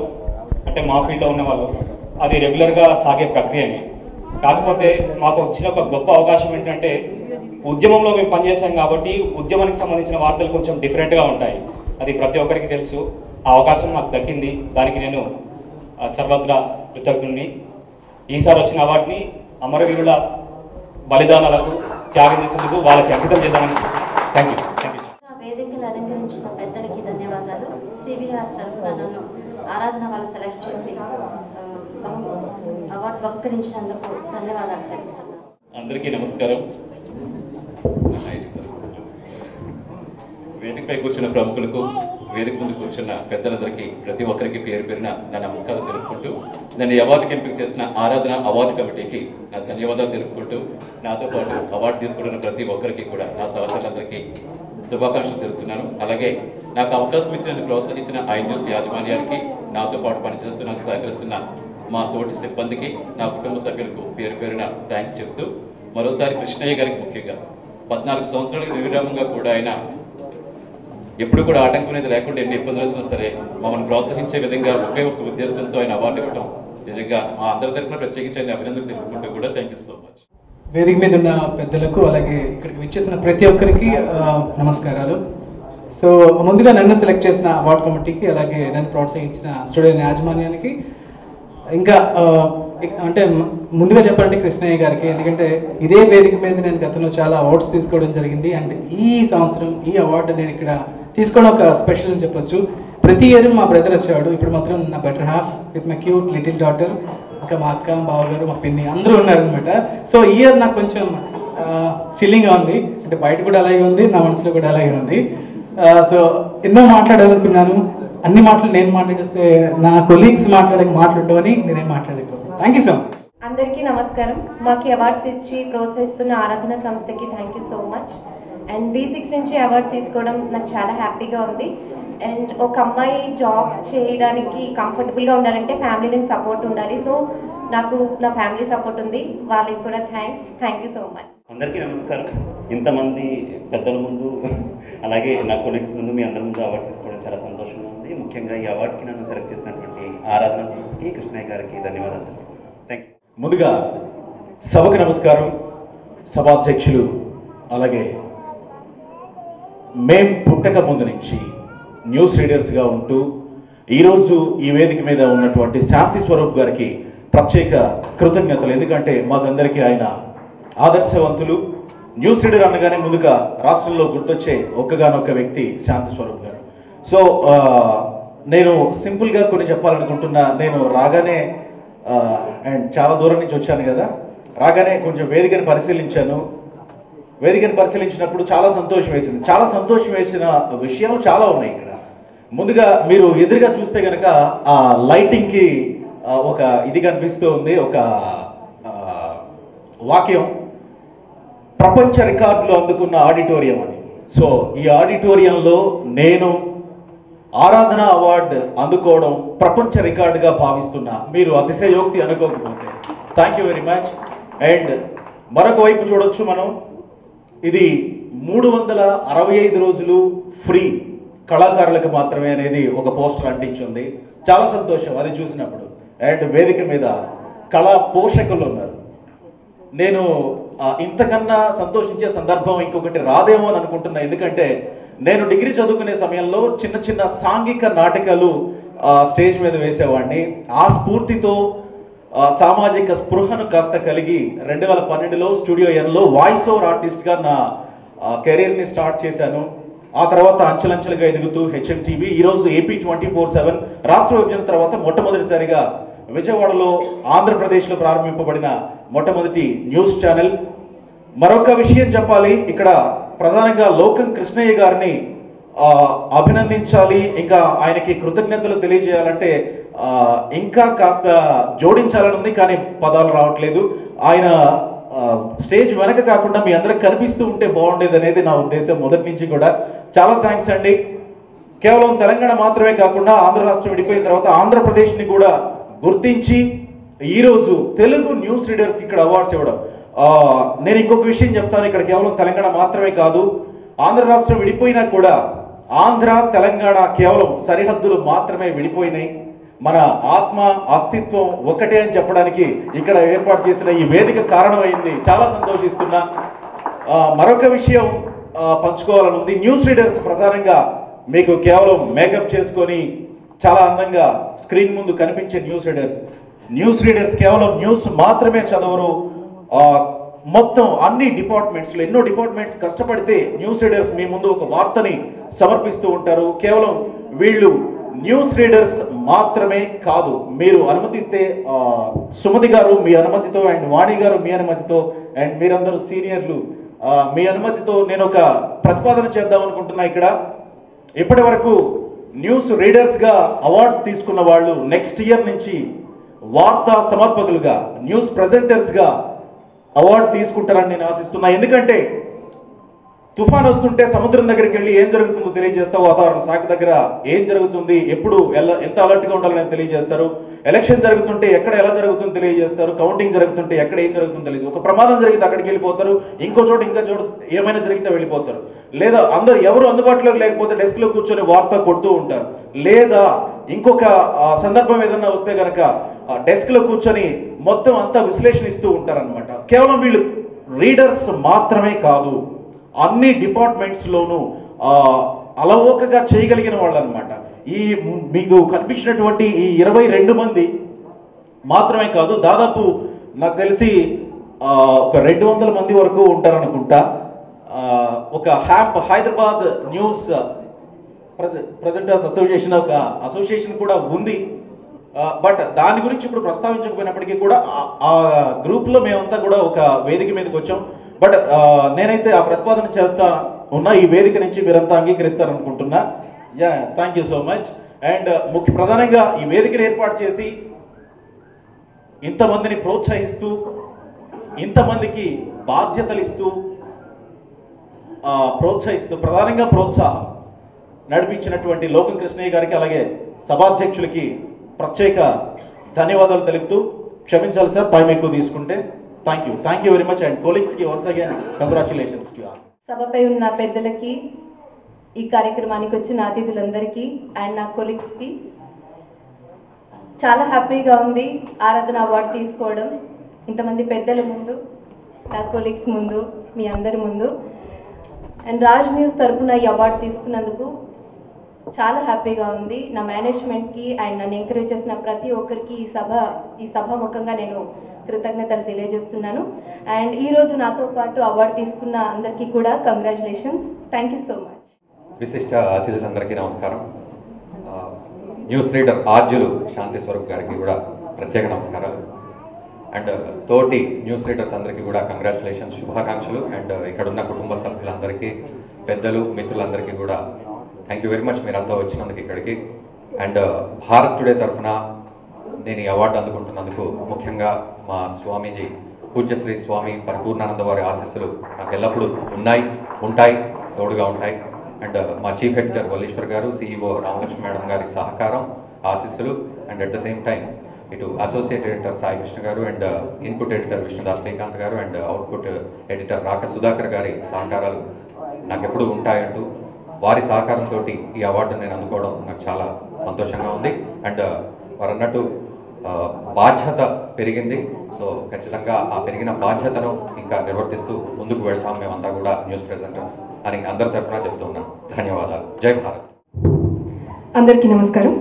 అంటే మా ఫీల్డ్లో ఉన్న వాళ్ళు, అది రెగ్యులర్గా సాగే ప్రక్రియని. కాకపోతే మాకు వచ్చిన ఒక గొప్ప అవకాశం ఏంటంటే, ఉద్యమంలో మేము పనిచేసాం కాబట్టి ఉద్యమానికి సంబంధించిన వార్తలు కొంచెం డిఫరెంట్గా ఉంటాయి. అది ప్రతి ఒక్కరికి తెలుసు. ఆ అవకాశం నాకు దక్కింది, దానికి నేను సర్వత్రా కృతజ్ఞుడిని. ఈసారి వచ్చిన అవార్డుని అమరవీరుల బలిదానాలకు త్యాగం చేసేందుకు వాళ్ళకి అంకితం చేద్దామని. Thank you. వేదికలు అలంకరించిన పెద్దలకి ధన్యవాదాలు. సిబిఆర్ తరఫున నన్ను ఆరాధన వాళ్ళు సెలెక్ట్ చేసి అవార్డు బహుకరించినందుకు ధన్యవాదాలు తెలుపుతున్నాను. అందరికీ నమస్కారం. వేదికపై కూర్చున్న ప్రముఖులకు, వేదిక ముందు కూర్చున్న పెద్దలందరికీ, ప్రతి ఒక్కరికి పేరు పేరున నా నమస్కారం తెలుపుకుంటూ, నన్ను అవార్డుకి ఎంపిక చేసిన ఆరాధన అవార్డు కమిటీకి నా ధన్యవాదాలు తెలుపుకుంటూ, నాతో పాటు అవార్డు తీసుకుంటున్న ప్రతి ఒక్కరికి కూడా నా సహచరులందరికీ శుభాకాంక్షలు తెలుపుతున్నాను. అలాగే నాకు అవకాశం ఇచ్చినందుకు ప్రోత్సహించిన న్యూస్ యాజమాన్యానికి, నాతో పాటు పనిచేస్తూ నాకు సహకరిస్తున్న మా తోటి సిబ్బందికి, నా కుటుంబ సభ్యులకు పేరు పేరున థ్యాంక్స్ చెప్తూ, మరోసారి కృష్ణయ్య గారికి ముఖ్యంగా 14 సంవత్సరాలకు నిర్విరామంగా కూడా ఆయన ఎప్పుడు కూడా ఆటంకం అనేది లేకుండా ఎన్ని ఇబ్బందులు వచ్చినా సరే మమ్మల్ని ప్రోత్సహించే విధంగా ఒకే ఒక్క ఉద్దేశంతో ఆయన అవార్డు ఇవ్వడం నిజంగా మా అందరి తరఫున ప్రత్యేకించి ఆయన అభినందనలు తెలుపుకుంటూ కూడా థ్యాంక్ యూ సో మచ్. వేదిక మీద ఉన్న పెద్దలకు, అలాగే ఇక్కడికి విచ్చేసిన ప్రతి ఒక్కరికి నమస్కారాలు. సో ముందుగా నన్ను సెలెక్ట్ చేసిన అవార్డు కమిటీకి, అలాగే నన్ను ప్రోత్సహించిన స్టూడియో యాజమాన్యానికి, ఇంకా అంటే ముందుగా చెప్పాలంటే కృష్ణయ్య గారికి, ఎందుకంటే ఇదే వేదిక మీద నేను గతంలో చాలా అవార్డ్స్ తీసుకోవడం జరిగింది. అండ్ ఈ సంవత్సరం ఈ అవార్డు నేను ఇక్కడ తీసుకోవడం ఒక స్పెషల్ అని చెప్పొచ్చు. ప్రతి ఇయర్ మా బ్రదర్ వచ్చేవాడు, ఇప్పుడు మాత్రం నా better half with my cute little daughter, ఇంకా మా అక్క, బావగారు, మా పిన్ని అందరూ ఉన్నారనమాట. సో ఈ ఇయర్ నాకు కొంచెం చిల్లింగ్గా ఉంది, అంటే బయట కూడా అలాగే ఉంది, నా మనసులో కూడా అలాగే ఉంది. సో ఎన్నో మాట్లాడాలనుకున్నాను, అన్ని మాటలు నేను మాట్లాడిస్తే నా కొలీగ్స్ మాట్లాడే మాటలు ఉండవని నేనేం మాట్లాడలేకపోతున్నాను. Thank you so much. అందరికీ నమస్కారం. మాకు అవార్డ్స్ ఇచ్చి ప్రోత్సహిస్తున్న ఆరాధన సంస్థకి thank you so much. And V6 నుంచి అవార్డు తీసుకోవడం నాకు చాలా హ్యాపీగా ఉంది. అండ్ ఒక అమ్మాయి జాబ్ చేయడానికి కంఫర్టబుల్గా ఉండాలంటే ఫ్యామిలీ నుంచి సపోర్ట్ ఉండాలి. సో నాకు నా ఫ్యామిలీ సపోర్ట్ ఉంది, వాళ్ళకి కూడా థ్యాంక్ యూ సో మచ్. అందరికీ నమస్కారం. ఇంతమంది పెద్దల ముందు, అలాగే నా కొలీగ్స్ ముందు, మీ అందరి ముందు అవార్డు తీసుకోవడం చాలా సంతోషంగా ఉంది. ముఖ్యంగా ఈ అవార్డుకి నన్ను సెలెక్ట్ చేసినటువంటి ఆరాధన సంస్థకి, కృష్ణయ్య గారికి ధన్యవాదాలు. ముందుగా సభకు నమస్కారం. సభాధ్యక్షులు అలాగే మేం పుట్టక ముందు నుంచి న్యూస్ రీడర్స్గా ఉంటూ ఈరోజు ఈ వేదిక మీద ఉన్నటువంటి శాంతి స్వరూప్ గారికి ప్రత్యేక కృతజ్ఞతలు. ఎందుకంటే మాకందరికీ ఆయన ఆదర్శవంతులు. న్యూస్ రీడర్ అనగానే ముందుగా రాష్ట్రంలో గుర్తొచ్చే ఒక్కగానొక్క వ్యక్తి శాంతి స్వరూప్ గారు. సో నేను సింపుల్గా కొన్ని చెప్పాలనుకుంటున్నా. నేను రాగానే అండ్ చాలా దూరం నుంచి వచ్చాను కదా, రాగానే కొంచెం వేదికను పరిశీలించాను. వేదికను పరిశీలించినప్పుడు చాలా సంతోషం వేసింది. చాలా సంతోషం వేసిన విషయాలు చాలా ఉన్నాయి ఇక్కడ. ముందుగా మీరు ఎదురుగా చూస్తే కనుక ఆ లైటింగ్కి ఒక ఇది కనిపిస్తూ ఉంది, ఒక వాక్యం, ప్రపంచ రికార్డులు అందుకున్న ఆడిటోరియం అని. సో ఈ ఆడిటోరియంలో నేను ఆరాధన అవార్డు అందుకోవడం ప్రపంచ రికార్డుగా భావిస్తున్నా. మీరు అతిశయోక్తి అనుకోకపోతే thank you very much. And మరొక వైపు చూడొచ్చు మనం, ఇది 365 రోజులు ఫ్రీ కళాకారులకు మాత్రమే అనేది ఒక పోస్టర్ అంటించింది. చాలా సంతోషం అది చూసినప్పుడు. అండ్ వేదిక మీద కళా పోషకులు ఉన్నారు. నేను ఇంతకన్నా సంతోషించే సందర్భం ఇంకొకటి రాదేమో అని అనుకుంటున్నా. ఎందుకంటే నేను డిగ్రీ చదువుకునే సమయంలో చిన్న చిన్న సాంఘిక నాటకాలు స్టేజ్ మీద వేసేవాడిని. ఆ స్ఫూర్తితో సామాజిక స్పృహను కాస్త కలిగి 2012లో స్టూడియో ఎన్లో వాయిస్ ఓవర్ ఆర్టిస్ట్గా నా కెరీర్ని స్టార్ట్ చేశాను. ఆ తర్వాత అంచెలంచెలుగా ఎదుగుతూ హెచ్ఎంటీవీ, ఈరోజు ఏపీ 24/7 రాష్ట్ర విభజన తర్వాత మొట్టమొదటిసారిగా విజయవాడలో ఆంధ్రప్రదేశ్లో ప్రారంభింపబడిన మొట్టమొదటి న్యూస్ ఛానల్. మరొక విషయం చెప్పాలి, ఇక్కడ ప్రధానంగా లోకం కృష్ణయ్య గారిని అభినందించాలి, ఇంకా ఆయనకి కృతజ్ఞతలు తెలియజేయాలంటే ఇంకా కాస్త జోడించాలని ఉంది, కానీ పదాలు రావట్లేదు. ఆయన స్టేజ్ వెనక కాకుండా మీ అందరికి కనిపిస్తూ ఉంటే బాగుండేది అనేది నా ఉద్దేశం మొదటి నుంచి కూడా. చాలా థ్యాంక్స్ అండి. కేవలం తెలంగాణ మాత్రమే కాకుండా ఆంధ్ర రాష్ట్రం విడిపోయిన తర్వాత ఆంధ్రప్రదేశ్ని కూడా గుర్తించి ఈరోజు తెలుగు న్యూస్ రీడర్స్కి ఇక్కడ అవార్డ్స్ ఇవ్వడం. నేను ఇంకొక విషయం చెప్తాను, ఇక్కడ కేవలం తెలంగాణ మాత్రమే కాదు, ఆంధ్ర రాష్ట్రం విడిపోయినా కూడా ఆంధ్ర తెలంగాణ కేవలం సరిహద్దులు మాత్రమే విడిపోయినాయి. మన ఆత్మ అస్తిత్వం ఒకటే అని చెప్పడానికి ఇక్కడ ఏర్పాటు చేసిన ఈ వేదిక కారణమైంది. చాలా సంతోషిస్తున్నా. మరొక విషయం పంచుకోవాలని ఉంది. న్యూస్ రీడర్స్ ప్రధానంగా మీకు కేవలం మేకప్ చేసుకొని చాలా అందంగా స్క్రీన్ ముందు కనిపించే న్యూస్ రీడర్స్ కేవలం న్యూస్ మాత్రమే చదవరు. మొత్తం అన్ని డిపార్ట్మెంట్స్లో ఎన్నో డిపార్ట్మెంట్స్ కష్టపడితే న్యూస్ రీడర్స్ మీ ముందు ఒక వార్తని సమర్పిస్తూ ఉంటారు. కేవలం వీళ్ళు న్యూస్ రీడర్స్ మాత్రమే కాదు, మీరు అనుమతిస్తే సుమతి గారు మీ అనుమతితో అండ్ వాణి గారు మీ అనుమతితో అండ్ మీరందరూ సీనియర్లు మీ అనుమతితో నేను ఒక ప్రతిపాదన చేద్దాం అనుకుంటున్నా. ఇక్కడ ఇప్పటి వరకు న్యూస్ రీడర్స్గా అవార్డ్స్ తీసుకున్న వాళ్ళు నెక్స్ట్ ఇయర్ నుంచి వార్తా సమర్పకులుగా న్యూస్ ప్రెజెంటర్స్గా అవార్డు తీసుకుంటారని నేను ఆశిస్తున్నా. ఎందుకంటే తుఫాన్ వస్తుంటే సముద్రం దగ్గరికి వెళ్ళి ఏం జరుగుతుందో తెలియజేస్తావు, వాతావరణ శాఖ దగ్గర ఏం జరుగుతుంది, ఎప్పుడు ఎంత అలర్ట్గా ఉండాలని తెలియజేస్తారు, ఎలక్షన్ జరుగుతుంటే ఎక్కడ ఎలా జరుగుతుందో తెలియజేస్తారు, కౌంటింగ్ జరుగుతుంటే ఎక్కడ ఏం జరుగుతుందో తెలియదు. ఒక ప్రమాదం జరిగితే అక్కడికి వెళ్ళిపోతారు, ఇంకో చోట ఏమైనా జరిగితే వెళ్ళిపోతారు. లేదా ఎవరు అందుబాటులోకి లేకపోతే డెస్క్లో కూర్చొని వార్త కొడుతూ ఉంటారు. లేదా ఇంకొక సందర్భం ఏదన్నా వస్తే కనుక డెస్క్లో కూర్చొని మొత్తం అంతా విశ్లేషణ ఇస్తూ ఉంటారనమాట. కేవలం వీళ్ళు రీడర్స్ మాత్రమే కాదు, అన్ని డిపార్ట్మెంట్స్లోనూ అలవోకగా చేయగలిగిన వాళ్ళు అనమాట. ఈ మీకు కనిపించినటువంటి ఈ 22 మంది మాత్రమే కాదు, దాదాపు నాకు తెలిసి ఒక 200 మంది వరకు ఉంటారనుకుంటా. ఒక హైదరాబాద్ న్యూస్ ప్రెజెంటర్స్ అసోసియేషన్ ఒక అసోసియేషన్ కూడా ఉంది. బట్ దాని గురించి ఇప్పుడు ప్రస్తావించకపోయినప్పటికీ కూడా ఆ గ్రూప్లో మేమంతా కూడా ఒక వేదిక మీదకి వచ్చాం. బట్ నేనైతే ఆ ప్రతిపాదన చేస్తా ఉన్నా, ఈ వేదిక నుంచి మీరంతా అంగీకరిస్తారనుకుంటున్నా. Thank you so much. And ప్రధానంగా ఈ వేదికను ఏర్పాటు చేసి ఇంతమందిని ప్రోత్సహిస్తూ ఇంతమందికి బాధ్యతలు ఇస్తూ ప్రధానంగా ప్రోత్సాహం నడిపించినటువంటి లోకం కృష్ణయ్య గారికి అలాగే సభాధ్యక్షులకి ప్రత్యేక ధన్యవాదాలు తెలుపుతూ, క్షమించాలి సార్ టైం ఎక్కువ తీసుకుంటే. Thank you very much and కోలీగ్స్కి once again congratulations to all. సభపై ఉన్న పెద్దలకి, ఈ కార్యక్రమానికి వచ్చిన అతిథులందరికీ అండ్ నా కొలీగ్స్కి చాలా హ్యాపీగా ఉంది ఆరాధన అవార్డు తీసుకోవడం. ఇంతమంది పెద్దల ముందు, నా కొలీగ్స్ ముందు, మీ అందరి ముందు అండ్ రాజ్ న్యూస్ తరపున ఈ అవార్డు తీసుకున్నందుకు చాలా హ్యాపీగా ఉంది. నా మేనేజ్మెంట్కి అండ్ నన్ను ఎంకరేజ్ చేసిన ప్రతి ఒక్కరికి ఈ సభాముఖంగా నేను కృతజ్ఞతలు తెలియజేస్తున్నాను. అండ్ ఈరోజు నాతో పాటు అవార్డు తీసుకున్న అందరికీ కూడా congratulations. Thank you so much. విశిష్ట అతిథులందరికీ నమస్కారం. న్యూస్ రీడర్ ఆర్జులు శాంతి స్వరూప్ గారికి కూడా ప్రత్యేక నమస్కారాలు. అండ్ తోటి న్యూస్ రీడర్స్ అందరికీ కూడా కంగ్రాచులేషన్స్, శుభాకాంక్షలు. అండ్ ఇక్కడున్న కుటుంబ సభ్యులందరికీ, పెద్దలు, మిత్రులందరికీ కూడా థ్యాంక్ యూ వెరీ మచ్ మీరంతా వచ్చినందుకు ఇక్కడికి. అండ్ భారత్ టుడే తరఫున నేను ఈ అవార్డు అందుకుంటున్నందుకు ముఖ్యంగా మా స్వామీజీ పూజ్యశ్రీ స్వామి పరిపూర్ణానంద వారి ఆశీస్సులు నాకు ఎల్లప్పుడూ ఉన్నాయి, ఉంటాయి, తోడుగా ఉంటాయి. అండ్ మా చీఫ్ ఎడిటర్ వల్లీశ్వర్ గారు, సిఇఓ రామలక్ష్మి మేడం గారి సహకారం, ఆశీస్సులు. And at the same time ఇటు అసోసియేట్ ఎడిటర్ సాయి కృష్ణ గారు and input editor Vishnudas Srikanth గారు అండ్ అవుట్పుట్ ఎడిటర్ రాక సుధాకర్ గారి సహకారాలు నాకు ఎప్పుడూ ఉంటాయంటూ వారి సహకారంతో ఈ అవార్డు నేను అందుకోవడం నాకు చాలా సంతోషంగా ఉంది. అండ్ వారు అన్నట్టు బాధ్యత పెరిగింది. సో ఖచ్చితంగా ఆ పెరిగిన బాధ్యతను ఇంకా నిర్వర్తిస్తూ ముందుకు వెళ్తాం మేమంతా కూడా న్యూస్ ప్రెజెంటర్స్ అని అందరి తరఫున చెప్తూ ఉన్నాను. ధన్యవాదాలు. జై భారత్. అందరికీ నమస్కారం.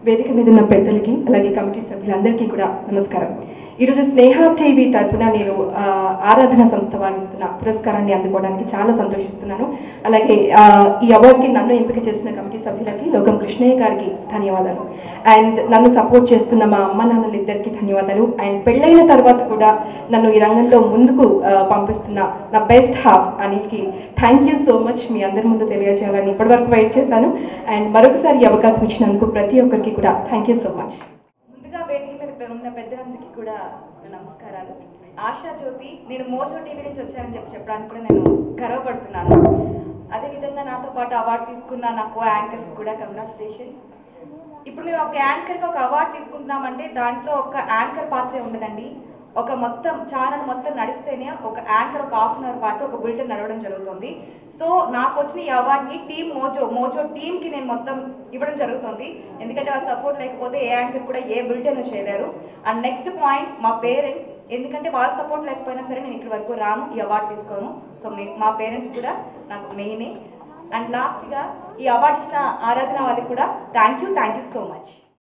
వేదిక మీద ఉన్న పెద్దలకి అలాగే కమిటీ సభ్యులందరికీ కూడా నమస్కారం. ఈరోజు స్నేహ టీవీ తరఫున నేను ఆరాధన సంస్థ వారు ఇస్తున్న పురస్కారాన్ని అందుకోవడానికి చాలా సంతోషిస్తున్నాను. అలాగే ఈ అవార్డుకి నన్ను ఎంపిక చేసిన కమిటీ సభ్యులకి లోకం కృష్ణయ్య గారికి ధన్యవాదాలు. అండ్ నన్ను సపోర్ట్ చేస్తున్న మా అమ్మ నాన్నలు ఇద్దరికి ధన్యవాదాలు. అండ్ పెళ్ళైన తర్వాత కూడా నన్ను ఈ రంగంలో ముందుకు పంపిస్తున్న నా బెస్ట్ హాఫ్ అనిల్కి థ్యాంక్ యూ సో మచ్. మీ అందరి ముందు తెలియజేయాలని ఇప్పటివరకు వెయిట్ చేశాను. అండ్ మరొకసారి ఈ అవకాశం ఇచ్చినందుకు ప్రతి ఒక్కరికి కూడా థ్యాంక్ యూ సో మచ్. ముందుగా వేదిక మీద ఉన్న పెద్దలందరికీ కూడా నమస్కారాలు. ఆశా జ్యోతి, నేను మోజో టీవీ నుంచి వచ్చానని చెప్పడానికి కూడా నేను గర్వపడుతున్నాను. అదేవిధంగా నాతో పాటు అవార్డు తీసుకున్న నా కో యాంకర్స్ కూడా కంగ్రాచులేషన్. ఇప్పుడు మేము ఒక యాంకర్కి ఒక అవార్డు తీసుకుంటున్నామంటే దాంట్లో ఒక యాంకర్ పాత్రే ఉండదండి. ఒక మొత్తం ఛానల్ మొత్తం నడిస్తేనే ఒక యాంకర్ ఒక హాఫ్ అన్ అవర్ పాటు ఒక బులెటిన్ నడవడం జరుగుతుంది. సో నాకు వచ్చిన ఈ అవార్డుని టీమ్ మోజో టీమ్కి నేను మొత్తం ఇవ్వడం జరుగుతుంది. ఎందుకంటే వాళ్ళ సపోర్ట్ లేకపోతే ఏ యాంకర్ కూడా ఏ బులెటిన్ చేయలేరు. అండ్ నెక్స్ట్ పాయింట్ మా పేరెంట్స్, ఎందుకంటే వాళ్ళ సపోర్ట్ లేకపోయినా సరే నేను ఇక్కడి వరకు రాను, ఈ అవార్డు తీసుకోను. సో మా పేరెంట్స్ కూడా నాకు మెయినే. అండ్ లాస్ట్గా ఈ అవార్డు ఇచ్చిన ఆరాధన వాళ్ళకి కూడా థ్యాంక్ యూ సో మచ్.